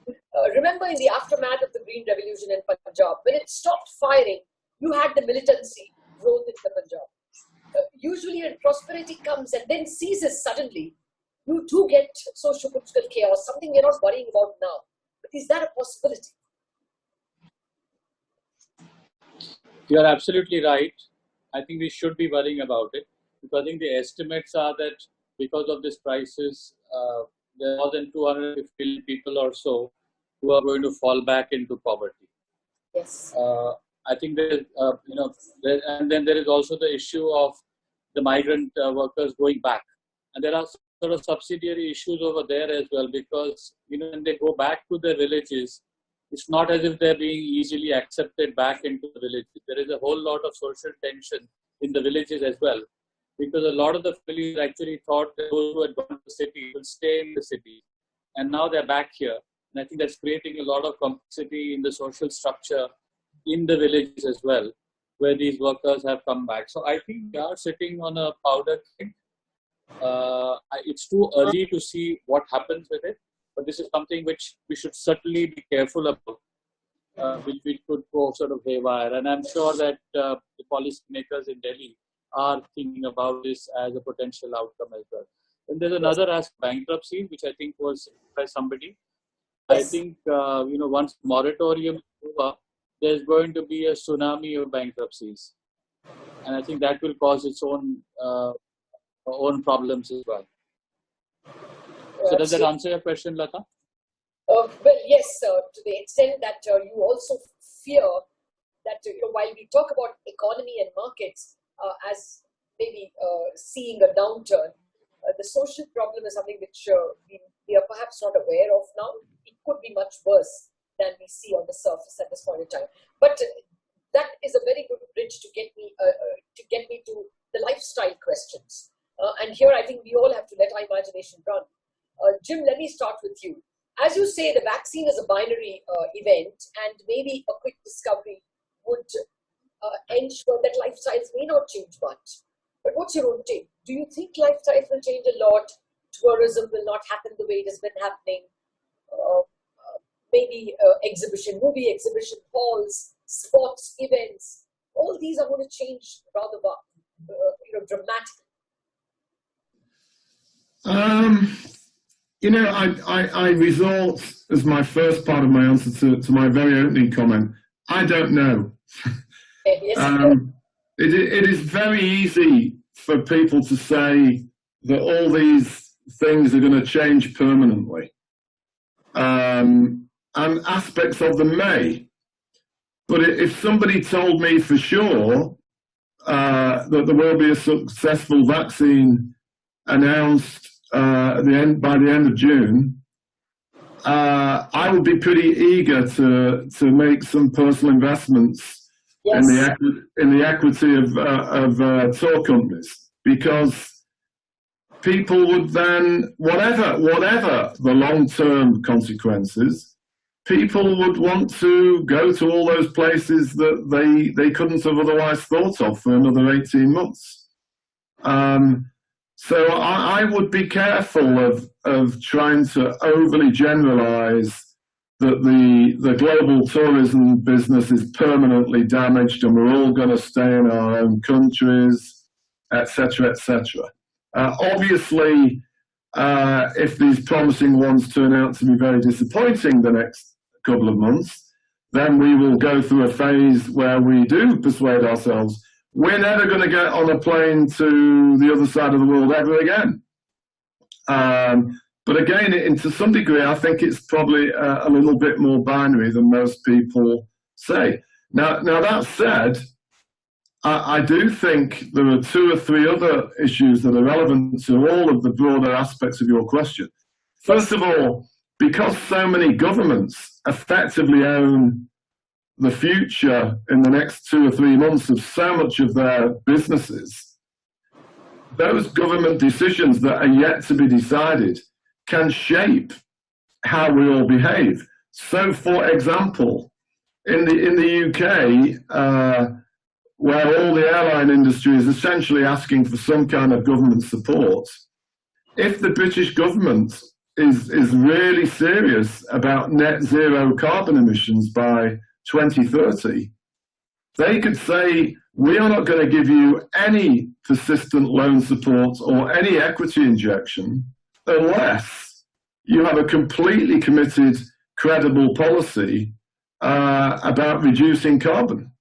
Remember in the aftermath of the Green Revolution in Punjab, when it stopped firing, you had the militancy growth in the Punjab. Usually when prosperity comes and then ceases suddenly, you do get socio-political chaos, something we're not worrying about now. But is that a possibility? You are absolutely right. I think we should be worrying about it, because I think the estimates are that because of this crisis, there are more than 250 million people or so who are going to fall back into poverty. Yes. I think there is, and then there is also the issue of the migrant workers going back, and there are sort of subsidiary issues over there as well, because when they go back to their villages, it's not as if they're being easily accepted back into the villages. There is a whole lot of social tension in the villages as well, because a lot of the families actually thought that those who had gone to the city will stay in the city, and now they're back here. And I think that's creating a lot of complexity in the social structure in the villages as well, where these workers have come back. So I think we are sitting on a powder keg. It's too early to see what happens with it, but this is something which we should certainly be careful about, which could go sort of haywire. And I'm sure that the policymakers in Delhi are thinking about this as a potential outcome as well. And there's another aspect, bankruptcy, which I think was by somebody. I think, once moratorium is over, there's going to be a tsunami of bankruptcies. And I think that will cause its own problems as well. So does that answer your question, Latha? Well, yes, to the extent that you also fear that while we talk about economy and markets as maybe seeing a downturn, the social problem is something which we are perhaps not aware of now. It could be much worse than we see on the surface at this point in time. But that is a very good bridge to get me to the lifestyle questions. And here I think we all have to let our imagination run. Jim, let me start with you. As you say, the vaccine is a binary event, and maybe a quick discovery would ensure that lifestyles may not change much. But what's your own take? Do you think lifestyles will change a lot? Tourism will not happen the way it has been happening? Maybe movie exhibition halls, sports events, all these are going to change rather dramatically. I resort as my first part of my answer to my very opening comment. I don't know. Yes, it is very easy for people to say that all these things are going to change permanently. And aspects of them may. But if somebody told me for sure that there will be a successful vaccine announced by the end of June, I would be pretty eager to make some personal investments in the equity of tour companies, because people would then, whatever the long-term consequences, people would want to go to all those places that they couldn't have otherwise thought of for another 18 months. So I would be careful of trying to overly generalize that the global tourism business is permanently damaged and we're all going to stay in our own countries, etc., etc. Obviously, if these promising ones turn out to be very disappointing the next couple of months, then we will go through a phase where we do persuade ourselves we're never going to get on a plane to the other side of the world ever again. But again, to some degree, I think it's probably a little bit more binary than most people say. Now that said, I do think there are 2 or 3 other issues that are relevant to all of the broader aspects of your question. First of all, because so many governments effectively own the future in the next 2 or 3 months of so much of their businesses, those government decisions that are yet to be decided can shape how we all behave. So, for example, in the UK, where all the airline industry is essentially asking for some kind of government support, if the British government is really serious about net zero carbon emissions by 2030, they could say, we are not going to give you any persistent loan support or any equity injection unless you have a completely committed, credible policy about reducing carbon.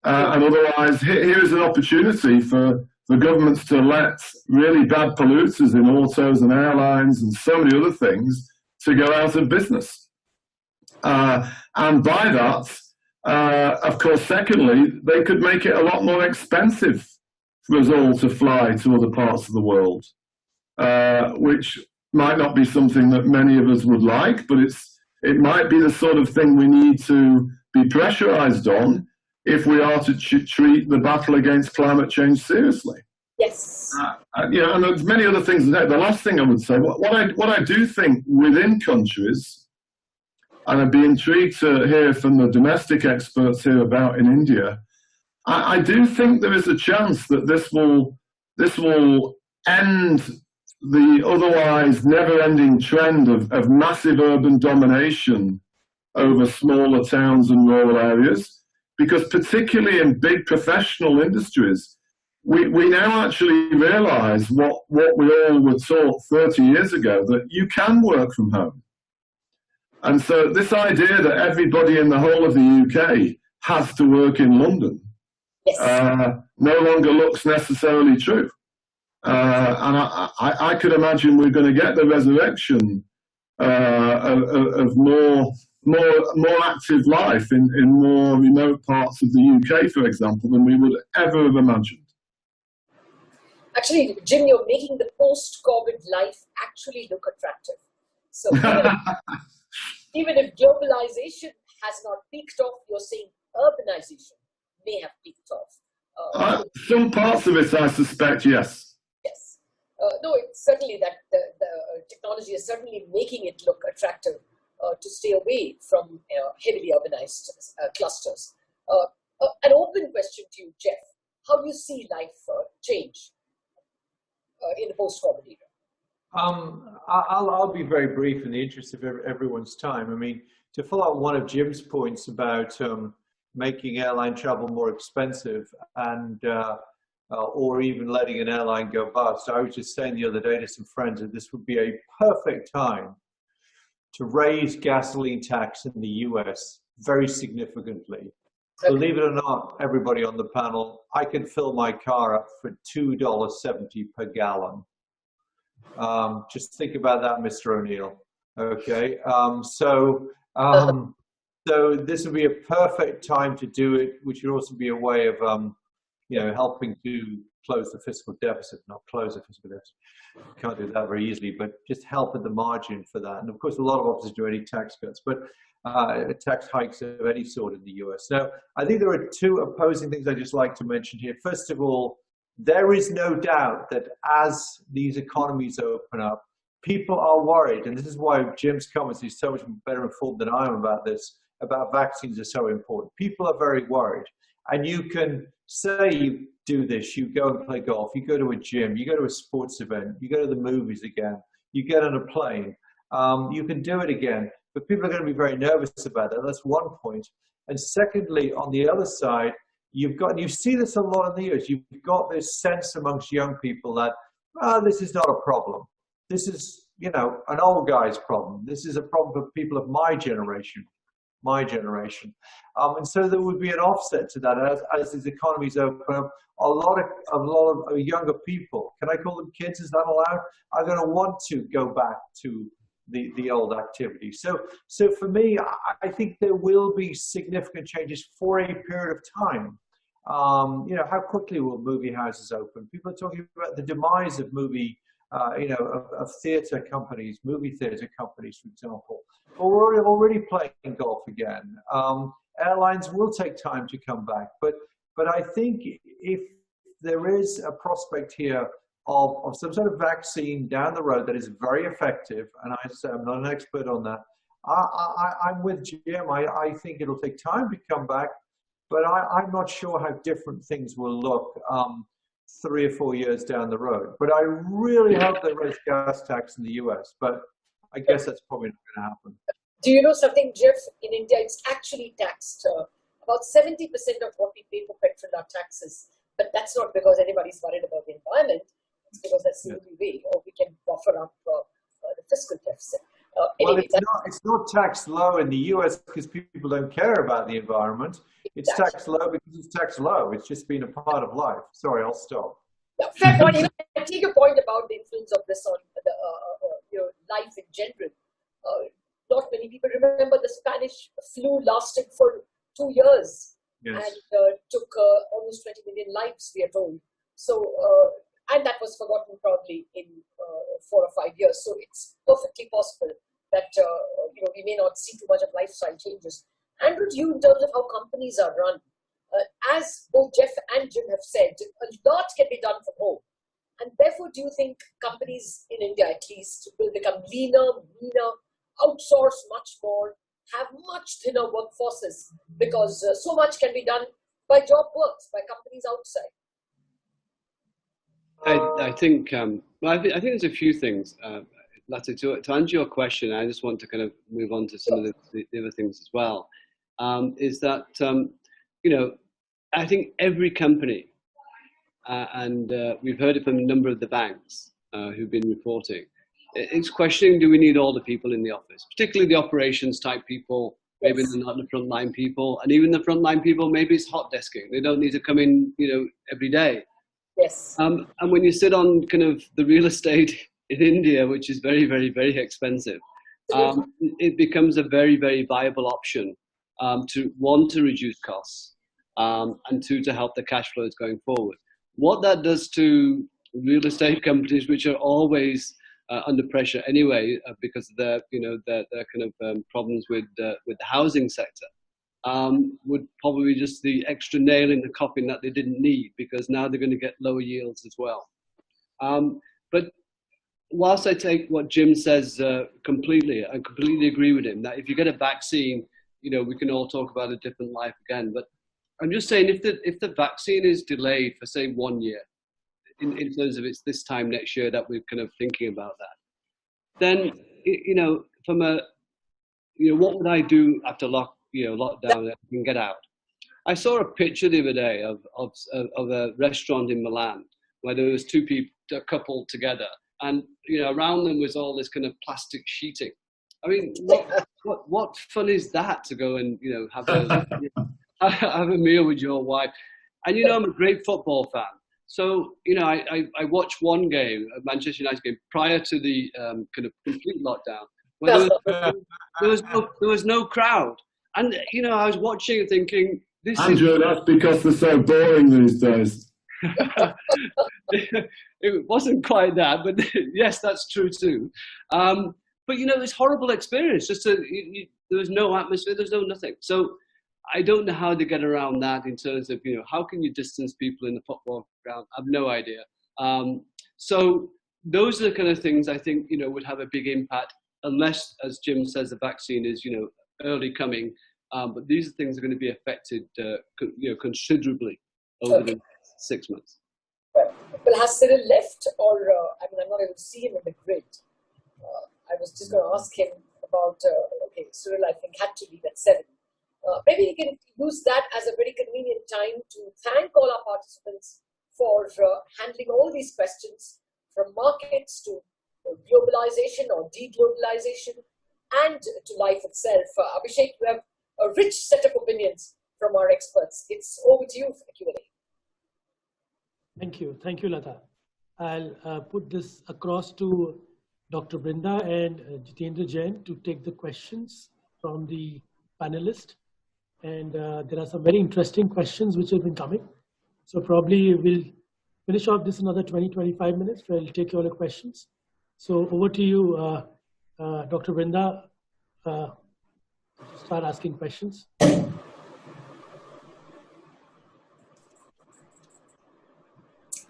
And otherwise, here is an opportunity for the governments to let really bad polluters in autos and airlines and so many other things to go out of business. And by that, of course, secondly, they could make it a lot more expensive for us all to fly to other parts of the world, which might not be something that many of us would like, but it might be the sort of thing we need to be pressurized on if we are to treat the battle against climate change seriously. Yes. And there's many other things. The last thing I would say, what I do think within countries, and I'd be intrigued to hear from the domestic experts here about in India. I do think there is a chance that this will end the otherwise never-ending trend of massive urban domination over smaller towns and rural areas, because particularly in big professional industries, we now actually realize what we all were taught 30 years ago, that you can work from home. And so this idea that everybody in the whole of the UK has to work in London no longer looks necessarily true. And I could imagine we're going to get the resurrection of more active life in more remote parts of the UK, for example, than we would ever have imagined. Actually, Jim, you're making the post-COVID life actually look attractive. So even if globalization has not peaked off, you're saying urbanization may have peaked off. Some parts of it, I suspect, yes. Yes. No, it's certainly that the technology is certainly making it look attractive to stay away from heavily urbanized clusters. An open question to you, Geoff. How do you see life change in the post-COVID era? I'll be very brief in the interest of everyone's time. I mean, to follow up one of Jim's points about making airline travel more expensive and or even letting an airline go bust. I was just saying the other day to some friends that this would be a perfect time to raise gasoline tax in the US very significantly. Believe it or not, everybody on the panel, I can fill my car up for $2.70 per gallon. Just think about that, Mr. O'Neill. Okay, so this would be a perfect time to do it, which would also be a way of helping to close the fiscal deficit, not close the fiscal deficit. You can't do that very easily, but just help at the margin for that. And of course, a lot of offices do any tax cuts, but tax hikes of any sort in the US. Now, I think there are two opposing things I'd just like to mention here. First of all, there is no doubt that as these economies open up, people are worried, and this is why Jim's comments, he's so much better informed than I am about this, about vaccines are so important. People are very worried. And you can say you do this, you go and play golf, you go to a gym, you go to a sports event, you go to the movies again, you get on a plane, you can do it again. But people are going to be very nervous about that. That's one point. And secondly, on the other side, you see this a lot in the US, you've got this sense amongst young people that, this is not a problem. This is, an old guy's problem. This is a problem for people of my generation. And so there would be an offset to that as these economies open up. A lot of younger people, can I call them kids, is that allowed, are going to want to go back to the old activity. So for me, I think there will be significant changes for a period of time. How quickly will movie houses open? People are talking about the demise of of theater companies, movie theater companies, for example. We're already playing golf again. Airlines will take time to come back, but I think if there is a prospect here of some sort of vaccine down the road that is very effective, and I say I'm not an expert on that, I'm with Jim. I think it'll take time to come back, but I'm not sure how different things will look 3 or 4 years down the road. But I really hope they raise gas tax in the US, but I guess that's probably not going to happen. Do you know something, Geoff? In India, it's actually taxed. About 70% of what we pay for petrol are taxes. But that's not because anybody's worried about the environment. It's because that's the only way, or we can buffer up the fiscal deficit. Anyway, it's not taxed low in the US because people don't care about the environment. It's taxed low because it's taxed low. It's just been a part of life. Sorry, I'll stop. Yeah, fair point. I take a point about the influence of this on life in general. Not many people remember the Spanish flu lasted for 2 years and took almost 20 million lives, we are told. So, and that was forgotten probably in 4 or 5 years. So it's perfectly possible that we may not see too much of lifestyle changes. Andrew, to you, in terms of how companies are run, as both Geoff and Jim have said, a lot can be done from home. And therefore, do you think companies in India, at least, will become leaner, meaner, outsource much more, have much thinner workforces because so much can be done by job works, by companies outside? I think I think there's a few things. Latha, to answer your question, I just want to kind of move on to some of the other things as well. Is that I think every company, and we've heard it from a number of the banks who've been reporting, it's questioning: do we need all the people in the office, particularly the operations type people? Maybe they're not the frontline people, and even the frontline people, maybe it's hot desking. They don't need to come in, every day. Yes. And when you sit on kind of the real estate in India, which is very, very, very expensive, it becomes a very, very viable option to reduce costs, and to help the cash flows going forward. What that does to real estate companies, which are always under pressure anyway, because of their kind of problems with the housing sector, would probably be just the extra nail in the coffin that they didn't need, because now they're going to get lower yields as well. But whilst I take what Jim says completely, I completely agree with him that if you get a vaccine, we can all talk about a different life again. But I'm just saying, if the vaccine is delayed for say 1 year, in terms of it's this time next year that we're kind of thinking about that, then from a what would I do after lockdown and get out? I saw a picture the other day of a restaurant in Milan where there was a couple together, and around them was all this kind of plastic sheeting. I mean, what fun is that to go and have a meal with your wife? And I'm a great football fan, so I watched one game, a Manchester United game, prior to the kind of complete lockdown, where there was no crowd, and I was watching and thinking, Andrew, that's because they're so boring these days. It wasn't quite that, but yes, that's true too. But it's a horrible experience. Just there was no atmosphere, there's no nothing. So I don't know how to get around that in terms of how can you distance people in the football ground? I've no idea. So those are the kind of things I think would have a big impact, unless, as Jim says, the vaccine is early coming. But these are things that are going to be affected considerably over the next 6 months. Well, has Cyril left, or I'm not able to see him in the grid. I was just going to ask him about. Okay, Cyril, I think had to leave at 7. Maybe you can use that as a very convenient time to thank all our participants for handling all these questions, from markets to globalization or de-globalization, and to life itself. Abhishek, you have a rich set of opinions from our experts. It's over to you for the Q&A. Thank you, Latha. I'll put this across to Dr. Brinda and Jitendra Jain to take the questions from the panelists. And there are some very interesting questions which have been coming. So probably we'll finish off this another 20-25 minutes where I'll take all the questions. So over to you, Dr. Brinda, to start asking questions.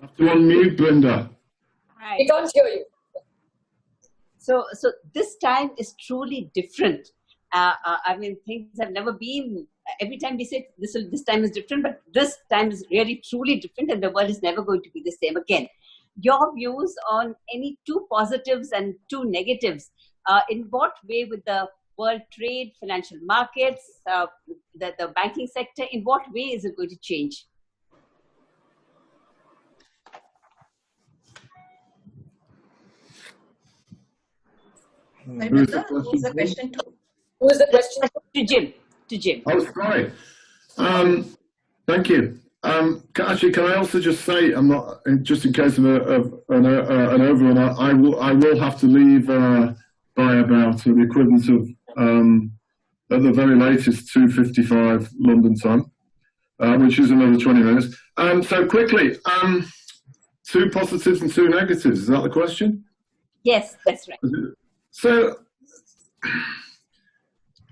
Have to unmute, Brinda. Hi. We can't hear you. So this time is truly different. I mean, things have never been. Every time we say this time is different, but this time is really truly different, and the world is never going to be the same again. Your views on any two positives and two negatives. In what way with the world trade, financial markets, the banking sector, in what way is it going to change? Who's the question to? Who is the question? To Jim. Oh, sorry. Thank you. Actually, can I also just say, I'm not, just in case of an overrun, I will have to leave by about the equivalent of at the very latest 2:55 London time, which is another 20 minutes. So quickly, two positives and two negatives. Is that the question? Yes, that's right. So,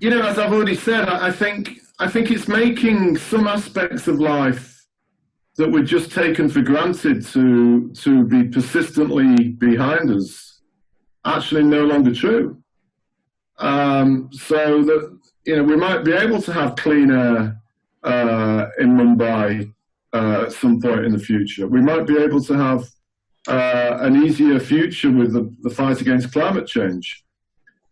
as I've already said, I think it's making some aspects of life that we've just taken for granted to be persistently behind us actually no longer true. So that, you know, we might be able to have clean air in Mumbai at some point in the future. We might be able to have an easier future with the fight against climate change.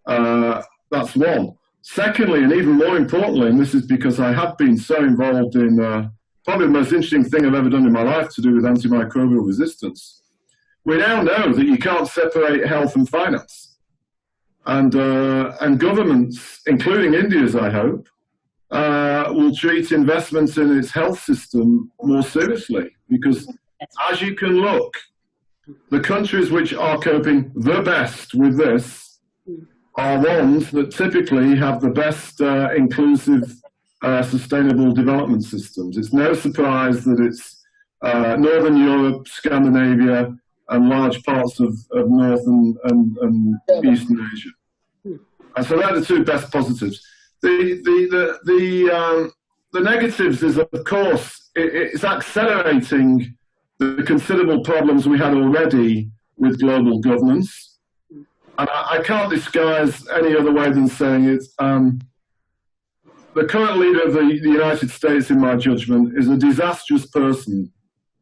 That's one. Secondly, and even more importantly, and this is because I have been so involved in probably the most interesting thing I've ever done in my life to do with antimicrobial resistance, we now know that you can't separate health and finance. And governments, including India's, I hope, will treat investments in its health system more seriously. Because as you can look, the countries which are coping the best with this are ones that typically have the best inclusive, sustainable development systems. It's no surprise that it's Northern Europe, Scandinavia, and large parts of North and Eastern Asia. And so they're the two best positives. The negatives is, of course, it's accelerating the considerable problems we had already with global governance. And I can't disguise any other way than saying it. The current leader of the United States, in my judgment, is a disastrous person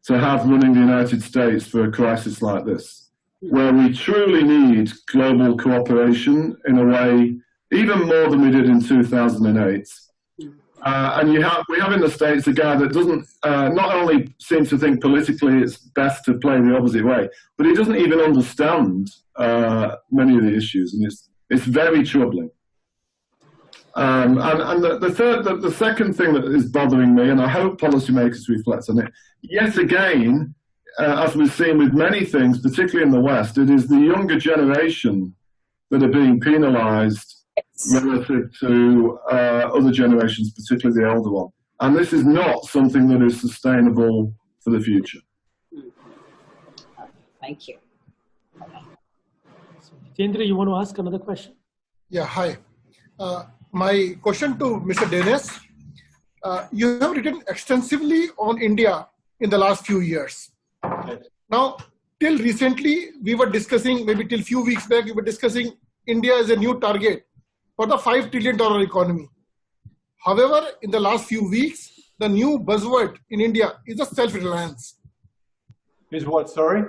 to have running the United States for a crisis like this, where we truly need global cooperation in a way even more than we did in 2008. And we have in the States a guy that doesn't not only seem to think politically it's best to play the opposite way, but he doesn't even understand many of the issues, and it's very troubling. And the second thing that is bothering me, and I hope policymakers reflect on it, yet again, as we've seen with many things, particularly in the West, it is the younger generation that are being penalised relative to other generations, particularly the older one. And this is not something that is sustainable for the future. Thank you. Jitendra, you want to ask another question? Yeah, hi. My question to Mr. Dennis, you have written extensively on India in the last few years. Now, till recently, we were discussing, maybe till few weeks back, we were discussing India as a new target for the $5 trillion economy. However, in the last few weeks, the new buzzword in India is the self-reliance. Is what, sorry?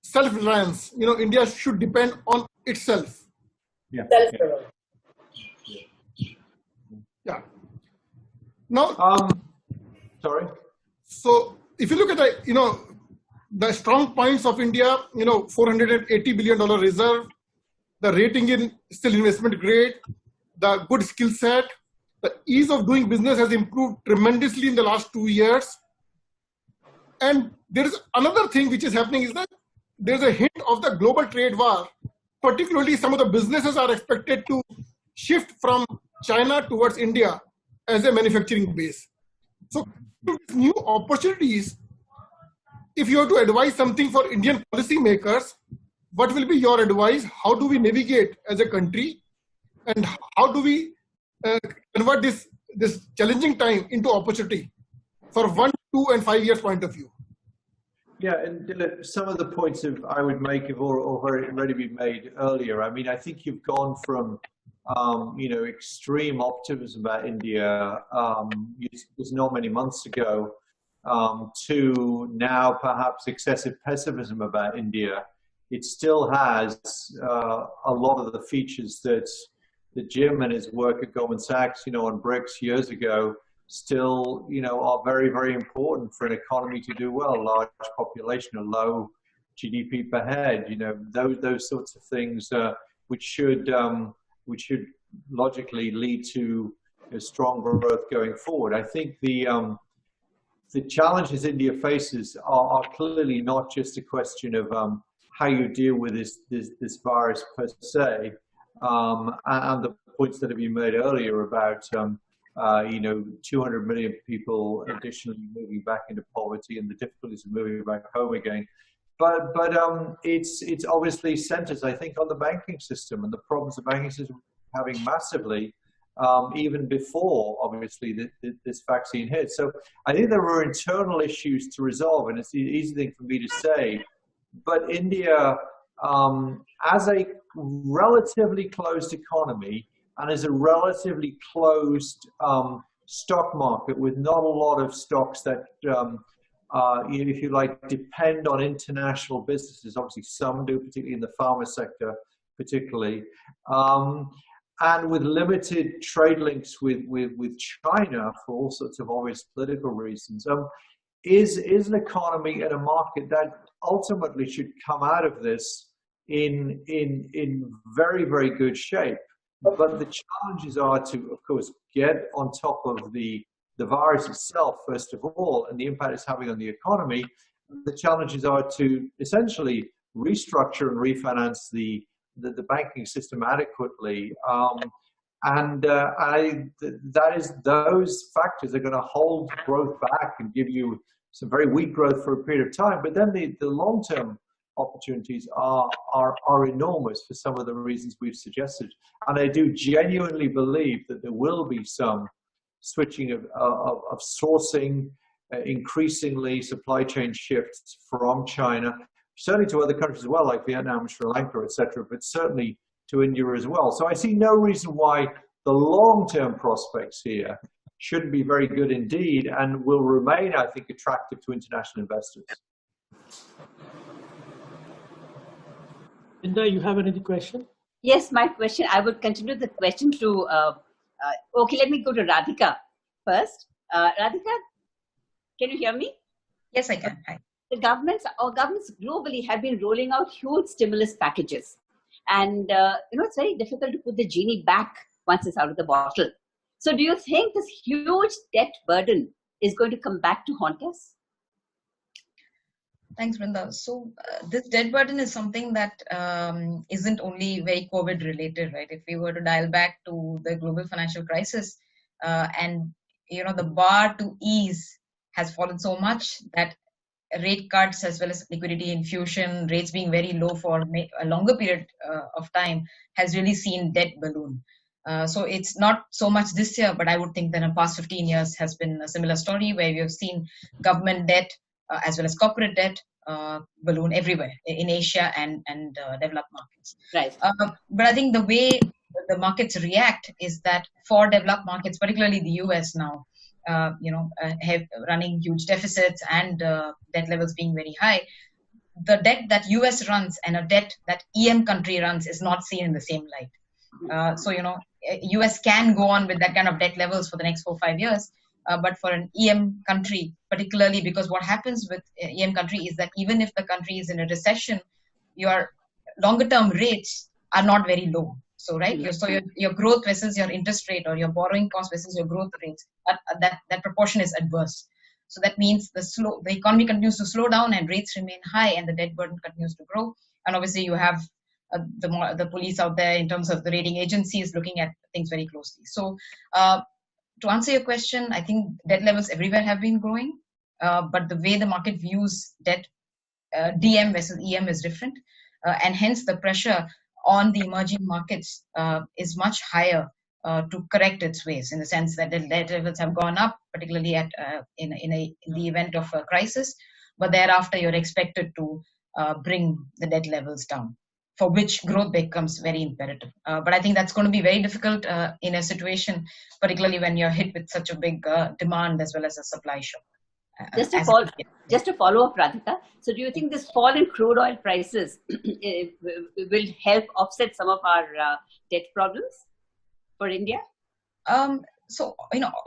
Self-reliance. You know, India should depend on itself. Yeah. Self-reliance. Yeah. Now, sorry. So if you look at the, you know, the strong points of India, you know, $480 billion reserve, the rating in still investment grade, the good skill set, the ease of doing business has improved tremendously in the last 2 years. And there is another thing which is happening is that there's a hint of the global trade war. Particularly, some of the businesses are expected to shift from China towards India as a manufacturing base. So, new opportunities, if you have to advise something for Indian policymakers, what will be your advice? How do we navigate as a country? And how do we convert this challenging time into opportunity for 1, 2, and 5 years point of view? Yeah, and some of the points I would make have already been made earlier. I mean, I think you've gone from you know, extreme optimism about India just not many months ago to now perhaps excessive pessimism about India. It still has a lot of the features that Jim and his work at Goldman Sachs, you know, on BRICS years ago, still, you know, are very, very important for an economy to do well. Large population, a low GDP per head, you know, those sorts of things, which should logically lead to a strong growth going forward. I think the challenges India faces are clearly not just a question of how you deal with this virus per se, and the points that have been made earlier about you know, 200 million people additionally moving back into poverty and the difficulties of moving back home again. But it's obviously centers, I think, on the banking system and the problems the banking system is having massively, even before, obviously, this vaccine hit. So I think there were internal issues to resolve, and it's the easy thing for me to say. But India as a relatively closed economy and as a relatively closed stock market with not a lot of stocks that, if you like, depend on international businesses. Obviously, some do, particularly in the pharma sector, particularly. And with limited trade links with China for all sorts of obvious political reasons, is an economy and a market that ultimately should come out of this in very, very good shape. But the challenges are to, of course, get on top of the virus itself, first of all, and the impact it's having on the economy. The challenges are to essentially restructure and refinance the banking system adequately. Those factors are going to hold growth back and give you some very weak growth for a period of time. But then the long-term opportunities are enormous for some of the reasons we've suggested. And I do genuinely believe that there will be some switching of sourcing, increasingly supply chain shifts from China, certainly to other countries as well, like Vietnam, Sri Lanka, etc., but certainly to India as well. So I see no reason why the long-term prospects here shouldn't be very good indeed and will remain, I think, attractive to international investors. Linda, you have any question? Yes, my question, I would continue the question to, okay, let me go to Radhika first. Radhika, can you hear me? Yes, I can. Hi. The governments globally have been rolling out huge stimulus packages. And, it's very difficult to put the genie back once it's out of the bottle. So do you think this huge debt burden is going to come back to haunt us? Thanks, Brinda. So this debt burden is something that isn't only very COVID related, right? If we were to dial back to the global financial crisis and, the bar to ease has fallen so much that rate cuts as well as liquidity infusion, rates being very low for a longer period of time has really seen debt balloon. So it's not so much this year, but I would think that in the past 15 years has been a similar story where we have seen government debt as well as corporate debt balloon everywhere in Asia and developed markets. Right. But I think the way the markets react is that for developed markets, particularly the US now, have running huge deficits and debt levels being very high, the debt that US runs and a debt that EM country runs is not seen in the same light. So US can go on with that kind of debt levels for the next 4 or 5 years. But for an EM country, particularly because what happens with EM country is that even if the country is in a recession, your longer term rates are not very low. So, right, your growth versus your interest rate or your borrowing cost versus your growth rates, that proportion is adverse. So that means the economy continues to slow down and rates remain high and the debt burden continues to grow. And obviously you have the police out there in terms of the rating agencies looking at things very closely. So to answer your question, I think debt levels everywhere have been growing, but the way the market views debt, DM versus EM is different. And hence the pressure on the emerging markets is much higher to correct its ways, in the sense that the debt levels have gone up, particularly in the event of a crisis, but thereafter you're expected to bring the debt levels down, for which growth becomes very imperative. But I think that's going to be very difficult in a situation, particularly when you're hit with such a big demand as well as a supply shock. Just to follow up, Radhika. So do you think this fall in crude oil prices will help offset some of our debt problems for India? So,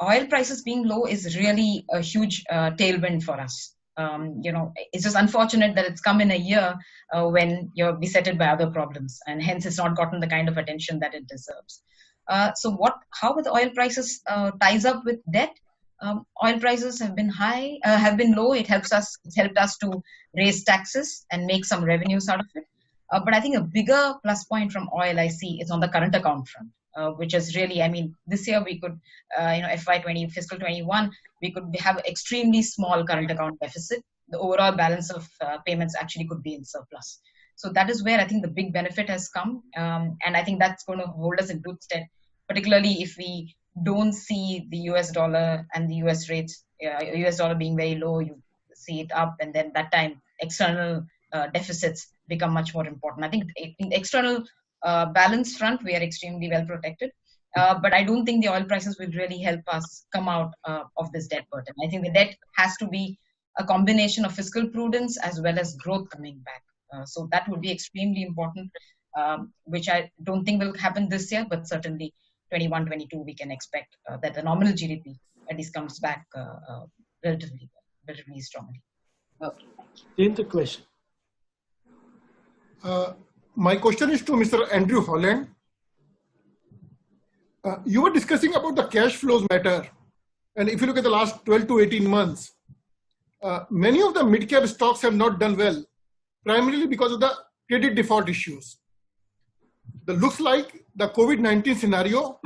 oil prices being low is really a huge tailwind for us. It's just unfortunate that it's come in a year when you're besetted by other problems, and hence it's not gotten the kind of attention that it deserves. So how the oil prices ties up with debt? Oil prices have been low. It's helped us to raise taxes and make some revenues out of it. But I think a bigger plus point from oil I see is on the current account front, which is really, this year we could, FY20, fiscal 21, we could have extremely small current account deficit. The overall balance of payments actually could be in surplus. So that is where I think the big benefit has come. And I think that's going to hold us in good stead, particularly if we don't see the US dollar and the US rates, US dollar being very low, you see it up, and then that time external deficits become much more important. I think in the external balance front, we are extremely well protected. But I don't think the oil prices will really help us come out of this debt burden. I think the debt has to be a combination of fiscal prudence as well as growth coming back. So that would be extremely important, which I don't think will happen this year, but certainly 21-22 we can expect that the nominal GDP at least comes back relatively strongly. Okay. In the question. My question is to Mr. Andrew Holland. You were discussing about the cash flows matter. And if you look at the last 12 to 18 months, many of the mid-cap stocks have not done well, primarily because of the credit default issues. It looks like the COVID-19 scenario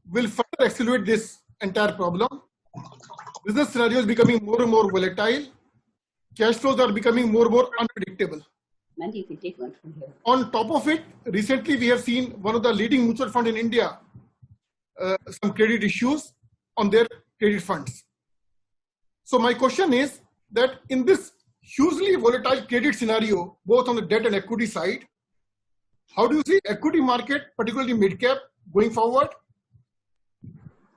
will further accelerate this entire problem. Business scenario is becoming more and more volatile. Cash flows are becoming more and more unpredictable. Mandy, you can take one from here. On top of it, recently we have seen one of the leading mutual funds in India, some credit issues on their credit funds. So my question is that in this hugely volatile credit scenario, both on the debt and equity side, how do you see equity market, particularly mid-cap, going forward?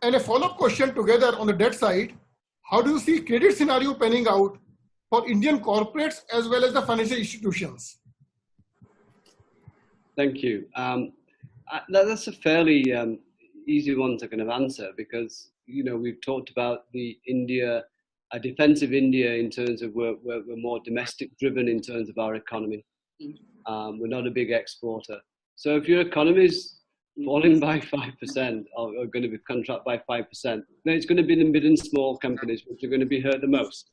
And a follow-up question together on the debt side, how do you see credit scenario panning out for Indian corporates as well as the financial institutions? Thank you. That's a fairly easy one to kind of answer because, you know, we've talked about the India, a defensive India in terms of we're more domestic driven in terms of our economy. We're not a big exporter. So if your economy is falling by 5% or going to be contract by 5%, then it's going to be the mid and small companies which are going to be hurt the most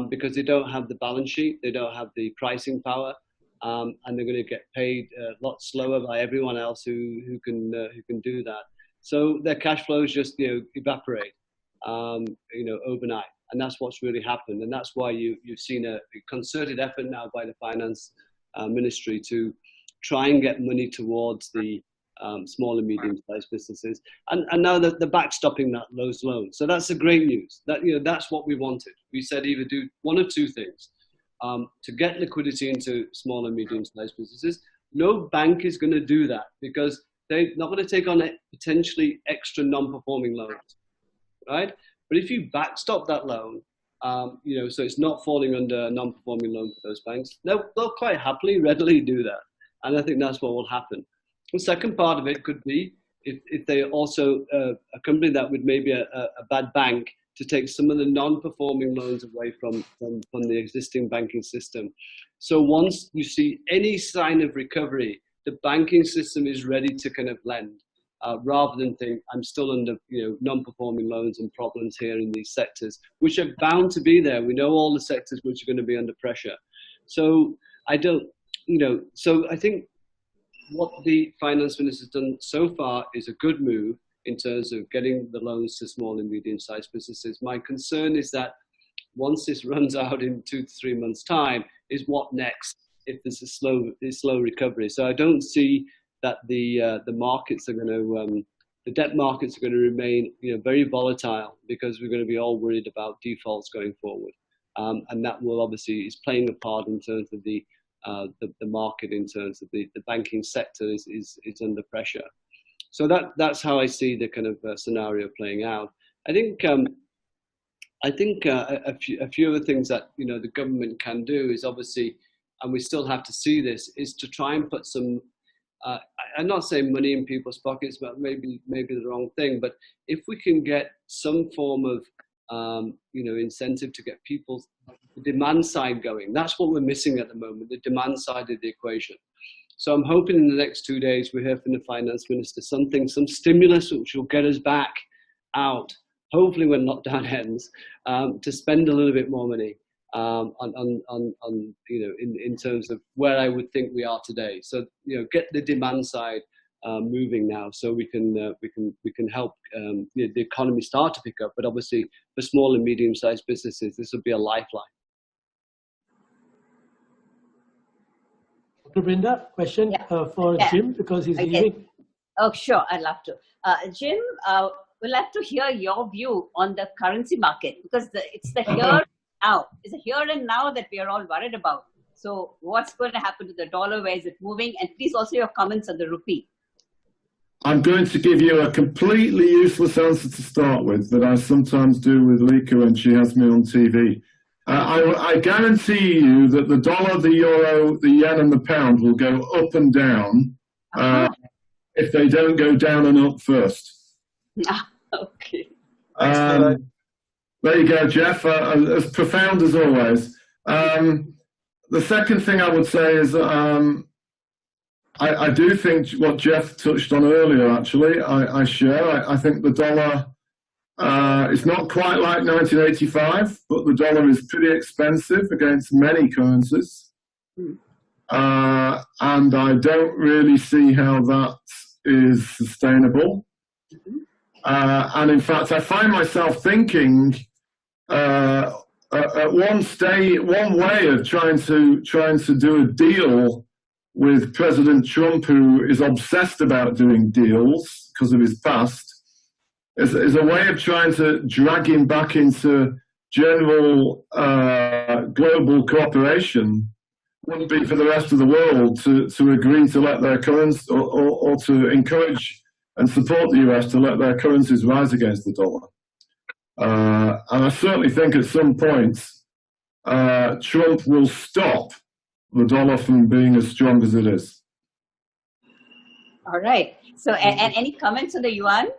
because they don't have the balance sheet, they don't have the pricing power, and they're going to get paid a lot slower by everyone else who can do that. So their cash flows just evaporate overnight, and that's what's really happened, and that's why you've seen a concerted effort now by the finance ministry to try and get money towards the small and medium-sized businesses, and now they're backstopping those loans. So that's the great news. That's what we wanted. We said either do one of two things to get liquidity into small and medium-sized businesses. No bank is going to do that because they're not going to take on potentially extra non-performing loans, right? But if you backstop that loan, so it's not falling under a non-performing loan for those banks, they'll quite happily, readily do that. And I think that's what will happen. The second part of it could be if they also a company that would maybe a bad bank to take some of the non-performing loans away from the existing banking system. So once you see any sign of recovery, the banking system is ready to kind of lend, rather than think I'm still under non-performing loans and problems here in these sectors, which are bound to be there. We know all the sectors which are going to be under pressure. So I think what the finance minister has done so far is a good move in terms of getting the loans to small and medium-sized businesses. My concern is that once this runs out in 2 to 3 months' time, is what next if there's a slow recovery. So I don't see that the markets are going to, the debt markets are going to remain very volatile because we're going to be all worried about defaults going forward, and that will obviously is playing a part in terms of the market, in terms of the banking sector is under pressure. So that's how I see the kind of scenario playing out. I think a few other things that the government can do is obviously, and we still have to see this, is to try and put some. I'm not saying money in people's pockets, but maybe the wrong thing. But if we can get some form of incentive to get people's demand side going, that's what we're missing at the moment, the demand side of the equation. So I'm hoping in the next 2 days we hear from the finance minister some stimulus which will get us back out, hopefully when lockdown ends, to spend a little bit more money in terms of where I would think we are today. So get the demand side moving now, so we can help the economy start to pick up. But obviously, for small and medium-sized businesses, this would be a lifeline. Dr. Brinda, question for Jim, because he's leaving. Oh, sure, I'd love to. Jim, we'd like to hear your view on the currency market, because it's the here and now. It's the here and now that we are all worried about. So what's going to happen to the dollar? Where is it moving? And please also your comments on the rupee. I'm going to give you a completely useless answer to start with that I sometimes do with Lika when she has me on TV. I guarantee you that the dollar, the euro, the yen and the pound will go up and down if they don't go down and up first. Okay. There you go, Geoff, as profound as always. The second thing I would say is I do think what Geoff touched on earlier, actually, I share. I think the dollar, it's not quite like 1985, but the dollar is pretty expensive against many currencies. And I don't really see how that is sustainable. And in fact, I find myself thinking at one way of trying to do a deal with President Trump, who is obsessed about doing deals because of his past, is a way of trying to drag him back into general global cooperation. Wouldn't be for the rest of the world to agree to let their currency or to encourage and support the US to let their currencies rise against the dollar. And I certainly think at some point Trump will stop the dollar from being as strong as it is. All right. So, and any comments on the yuan?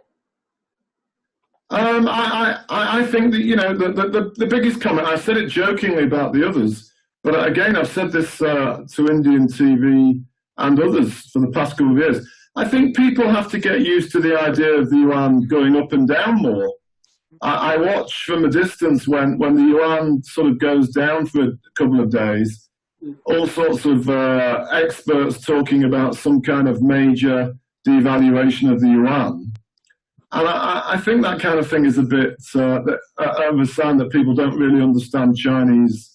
I think that, you know, the biggest comment, I said it jokingly about the others, but again, I've said this to Indian TV and others for the past couple of years. I think people have to get used to the idea of the yuan going up and down more. I watch from a distance when the yuan sort of goes down for a couple of days, all sorts of experts talking about some kind of major devaluation of the yuan. And I think that kind of thing is a bit of a sign that people don't really understand Chinese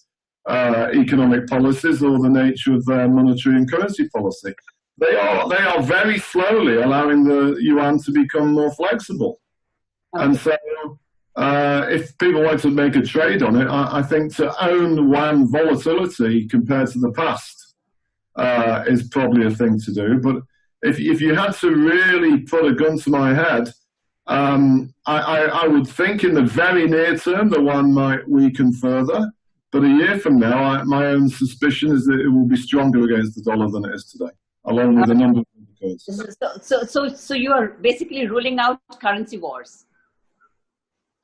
economic policies or the nature of their monetary and currency policy. They are very slowly allowing the yuan to become more flexible. And so if people want to make a trade on it, I think to own yuan volatility compared to the past is probably a thing to do. But if you had to really put a gun to my head, I would think in the very near term the yuan might weaken further. But a year from now, my own suspicion is that it will be stronger against the dollar than it is today, along with a number of currencies. So you are basically ruling out currency wars.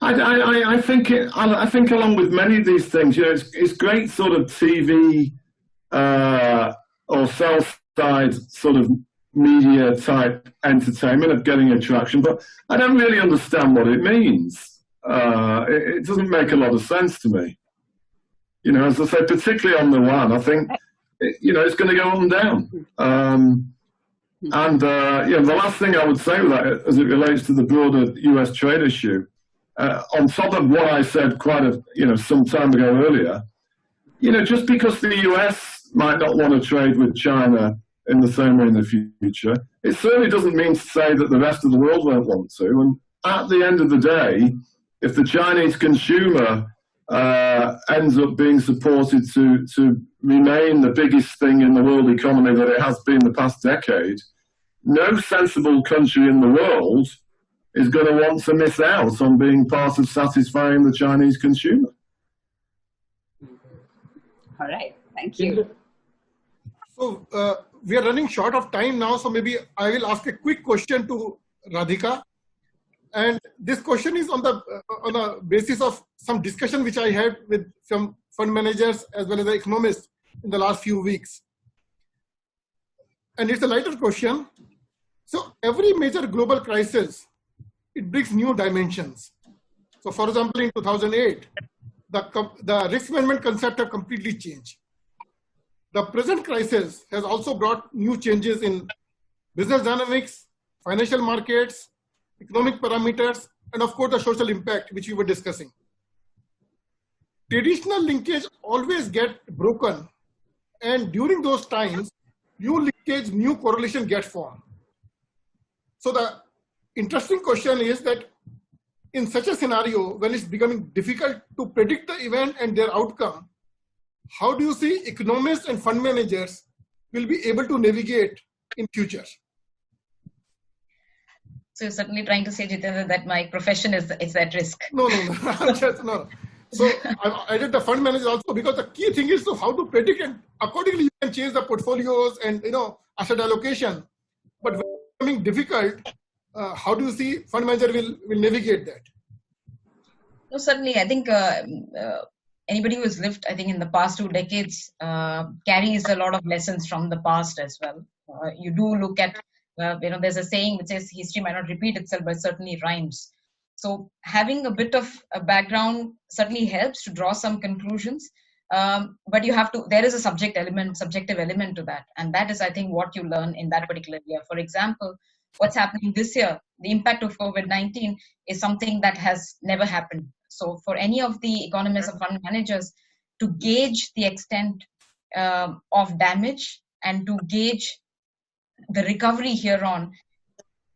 I think along with many of these things, you know, it's great sort of TV or sell-side sort of media type entertainment of getting attraction, but I don't really understand what it means. It doesn't make a lot of sense to me. You know, as I say, particularly on the yuan, I think, you know, it's going to go up and down. And you know, the last thing I would say with that, as it relates to the broader US trade issue, on top of what I said some time ago earlier, you know, just because the US might not want to trade with China in the same way in the future, it certainly doesn't mean to say that the rest of the world won't want to. And at the end of the day, if the Chinese consumer ends up being supported to remain the biggest thing in the world economy that it has been the past decade, no sensible country in the world is going to want to miss out on being part of satisfying the Chinese consumer. All right, thank you. So we are running short of time now, so maybe I will ask a quick question to Radhika. And this question is on the basis of some discussion which I had with some fund managers as well as the economists in the last few weeks. And it's a lighter question. So every major global crisis, it brings new dimensions. So for example, in 2008, the risk management concept have completely changed. The present crisis has also brought new changes in business dynamics, financial markets, economic parameters, and of course the social impact which we were discussing. Traditional linkage always get broken, and during those times, new linkage, new correlation get formed. So the interesting question is that in such a scenario, when it's becoming difficult to predict the event and their outcome, how do you see economists and fund managers will be able to navigate in future? So you're certainly trying to say, Jitendra, that my profession is at risk. No. No. So I did the fund manager also, because the key thing is to how to predict, and accordingly you can change the portfolios and asset allocation. But when it's becoming difficult, how do you see fund manager will navigate that? No, certainly. I think anybody who has lived, I think, in the past 2 decades carries a lot of lessons from the past as well. You do look at, there's a saying which says history might not repeat itself, but certainly rhymes. So having a bit of a background certainly helps to draw some conclusions. But there is a subjective element to that. And that is, I think, what you learn in that particular year. For example, what's happening this year, the impact of COVID-19 is something that has never happened. So for any of the economists or fund managers to gauge the extent of damage and to gauge the recovery hereon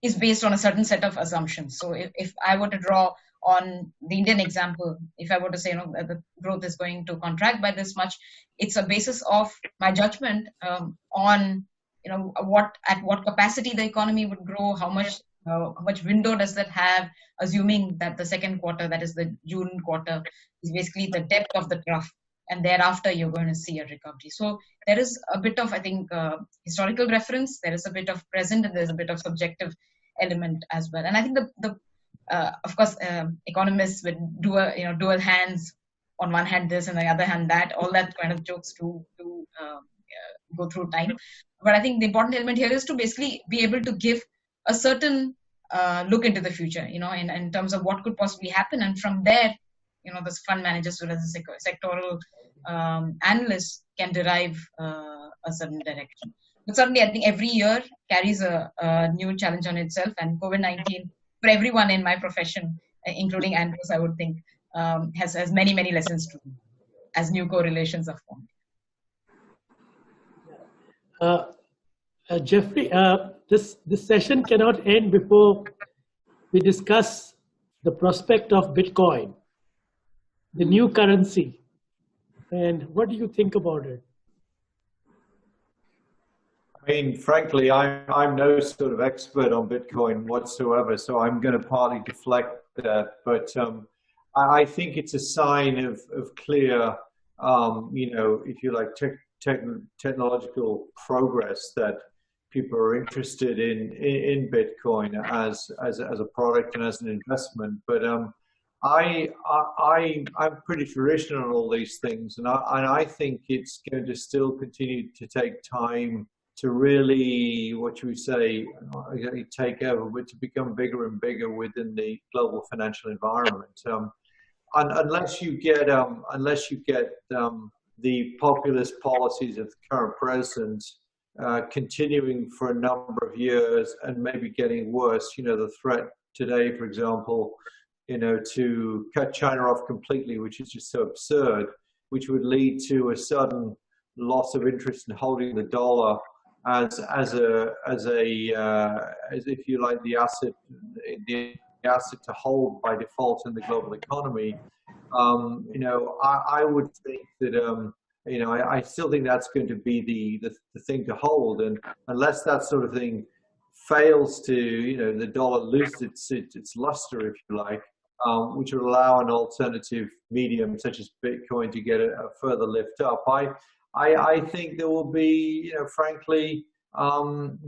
is based on a certain set of assumptions. So if I were to draw on the Indian example, if I were to say, the growth is going to contract by this much, it's a basis of my judgment on, at what capacity the economy would grow, how much window does that have, assuming that the second quarter, that is the June quarter, is basically the depth of the trough, and thereafter you're going to see a recovery. So there is a bit of, I think, historical reference, there is a bit of present, and there's a bit of subjective element as well. And I think of course, economists would do dual hands, on one hand this and on the other hand that, all that kind of jokes to go through time. But I think the important element here is to basically be able to give a certain look into the future, in terms of what could possibly happen. And from there, the fund managers as well as the sectoral analysts can derive a certain direction. But certainly, I think every year carries a new challenge on itself, and COVID-19, for everyone in my profession, including Andrews, I would think, has many, many lessons to do as new correlations are formed. Jeffrey, this session cannot end before we discuss the prospect of Bitcoin, the new currency, and what do you think about it? I mean, frankly, I'm no sort of expert on Bitcoin whatsoever, so I'm going to partly deflect that. But I think it's a sign of clear, if you like, technological progress that people are interested in Bitcoin as a product and as an investment. But I'm pretty traditional on all these things, and I think it's going to still continue to take time to really, what should we say, take over, but to become bigger and bigger within the global financial environment. Unless you get the populist policies of the current president continuing for a number of years and maybe getting worse, the threat today, for example, to cut China off completely, which is just so absurd, which would lead to a sudden loss of interest in holding the dollar as if you like the asset to hold by default in the global economy. I would think that I still think that's going to be the thing to hold, and unless that sort of thing fails to the dollar loses its luster, if you like, which would allow an alternative medium such as Bitcoin to get a further lift up. I think there will be, frankly,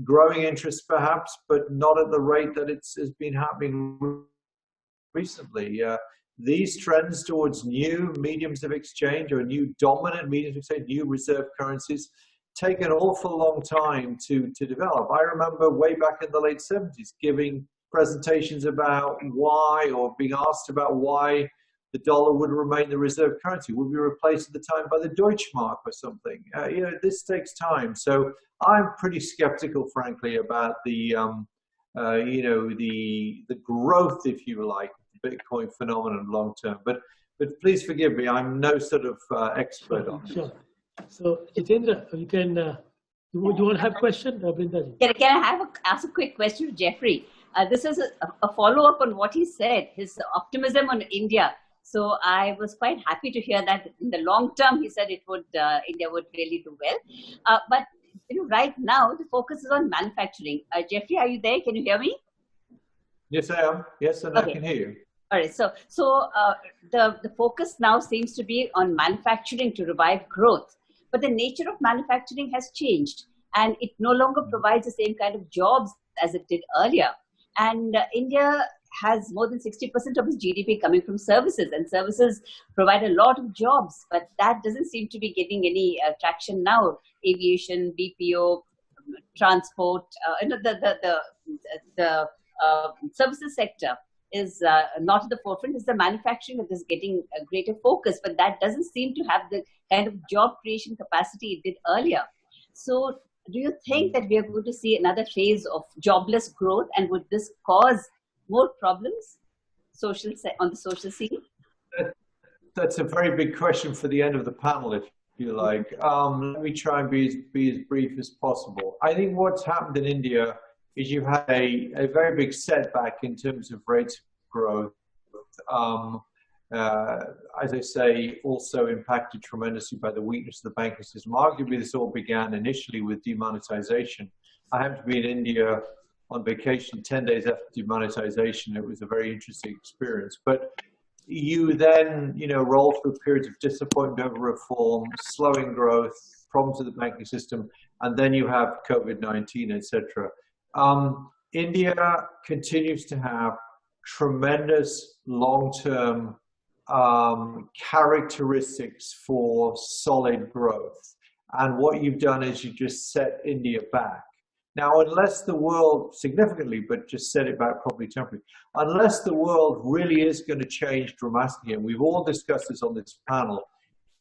growing interest perhaps, but not at the rate that it's been happening recently. These trends towards new mediums of exchange or new dominant mediums of exchange, new reserve currencies, take an awful long time to develop. I remember way back in the late 70s giving presentations about why, or being asked about why the dollar would remain the reserve currency, would be replaced at the time by the Deutschmark or something. This takes time. So I'm pretty skeptical, frankly, about the growth, if you like, the Bitcoin phenomenon long term. But please forgive me, I'm no sort of expert on it. Sure. So Jitendra, you can. You want to have a question, Brindaji? Can I ask a quick question to Jeffrey? This is a follow-up on what he said, his optimism on India. So I was quite happy to hear that in the long term, he said it would India would really do well. But right now, the focus is on manufacturing. Jeffrey, are you there? Can you hear me? Yes, I am. Yes, and okay. I can hear you. All right. So the focus now seems to be on manufacturing to revive growth. But the nature of manufacturing has changed, and it no longer provides the same kind of jobs as it did earlier. And India has more than 60% of its GDP coming from services, and services provide a lot of jobs, but that doesn't seem to be getting any traction now. Aviation, BPO, transport, the services sector is not at the forefront. It's the manufacturing that is getting a greater focus, but that doesn't seem to have the kind of job creation capacity it did earlier. So do you think that we are going to see another phase of jobless growth, and would this cause more problems on the social scene? That's a very big question for the end of the panel, if you like. Let me try and be as brief as possible. I think what's happened in India is you've had a very big setback in terms of rates of growth. As I say, also impacted tremendously by the weakness of the banking system. Arguably, this all began initially with demonetization. I happened to be in India on vacation 10 days after demonetization. It was a very interesting experience. But you then, roll through periods of disappointment over reform, slowing growth, problems with the banking system, and then you have COVID-19, etc. India continues to have tremendous long-term characteristics for solid growth. And what you've done is you just set India back. Now, unless the world significantly, but just set it back probably temporarily, unless the world really is going to change dramatically, and we've all discussed this on this panel,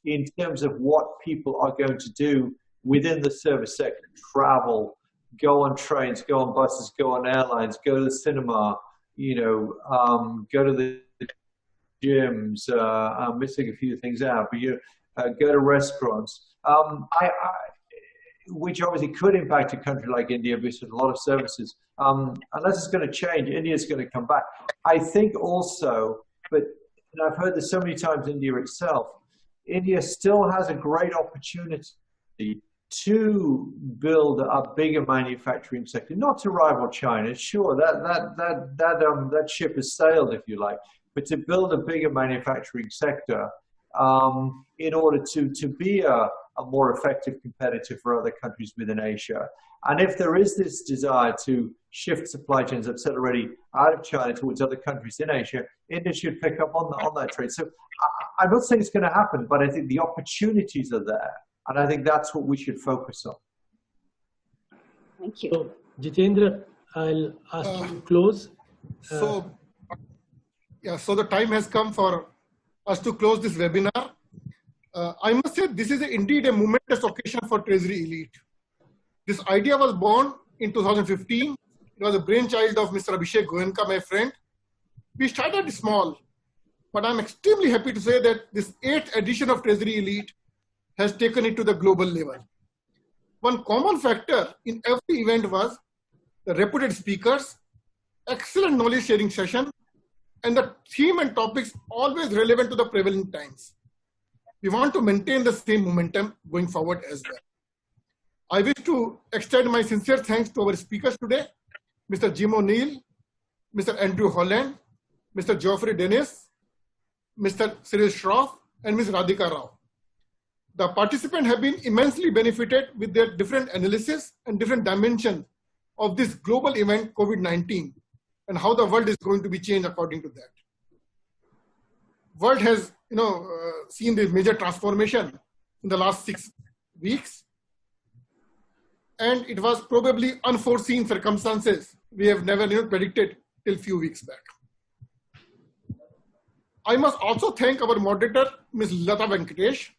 in terms of what people are going to do within the service sector, travel, go on trains, go on buses, go on airlines, go to the cinema, go to the gyms. I'm missing a few things out, but go to restaurants. Which obviously could impact a country like India because of a lot of services. Unless it's going to change, India's going to come back. I think also, but I've heard this so many times, India itself, India still has a great opportunity to build a bigger manufacturing sector, not to rival China. Sure, that ship has sailed, if you like, but to build a bigger manufacturing sector in order to be a more effective competitor for other countries within Asia. And if there is this desire to shift supply chains, I've said already, out of China towards other countries in Asia, India should pick up on that trade. So I'm not saying it's going to happen, but I think the opportunities are there. And I think that's what we should focus on. Thank you. So, Jitendra, I'll ask you to close. So the time has come for us to close this webinar. I must say this is indeed a momentous occasion for Treasury elite. This idea was born in 2015. It was a brainchild of Mr. Abhishek Goenka, my friend. We started small, but I'm extremely happy to say that this 8th edition of Treasury elite has taken it to the global level. One common factor in every event was the reputed speakers, excellent knowledge sharing session, and the theme and topics always relevant to the prevalent times. We want to maintain the same momentum going forward as well. I wish to extend my sincere thanks to our speakers today, Mr. Jim O'Neill, Mr. Andrew Holland, Mr. Geoffrey Dennis, Mr. Cyril Shroff, and Ms. Radhika Rao. The participants have been immensely benefited with their different analysis and different dimensions of this global event, COVID-19, and how the world is going to be changed according to that. World has seen this major transformation in the last 6 weeks. And it was probably unforeseen circumstances we have never predicted till few weeks back. I must also thank our moderator, Ms. Latha Venkatesh.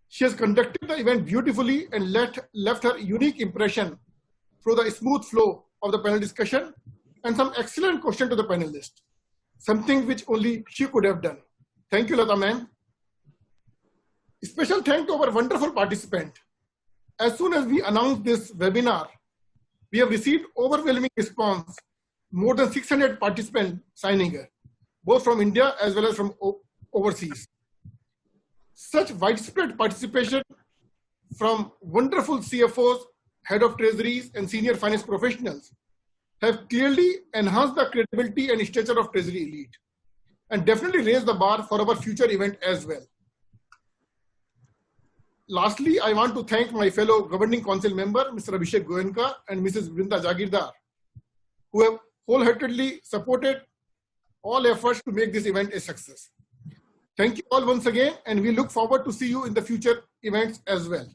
She has conducted the event beautifully and left her unique impression through the smooth flow of the panel discussion and some excellent questions to the panelists, something which only she could have done. Thank you, Latha ma'am. Special thank to our wonderful participant. As soon as we announced this webinar, we have received overwhelming response, more than 600 participants signing it, both from India as well as from overseas. Such widespread participation from wonderful CFOs, head of treasuries, and senior finance professionals have clearly enhanced the credibility and stature of Treasury elite, and definitely raised the bar for our future event as well. Lastly, I want to thank my fellow Governing Council member, Mr. Abhishek Goenka and Mrs. Vrinda Jagirdar, who have wholeheartedly supported all efforts to make this event a success. Thank you all once again, and we look forward to see you in the future events as well.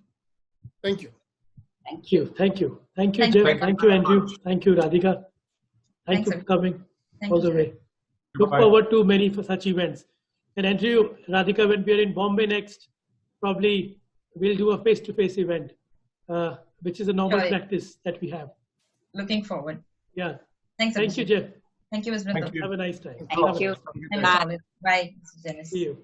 Thank you. Thank you. Thank you. Thank you, Geoff. Thank you, Andrew. Thank you, Radhika. Thank you for coming all the way. Look forward to many such events. And Andrew, Radhika, when we are in Bombay next, probably we'll do a face-to-face event, which is a normal practice that we have. Looking forward. Yeah. Thanks. Thank you, Geoff. Thank you, Ms. Vrinda. Have a nice time. Thank you. Bye. Bye. See you.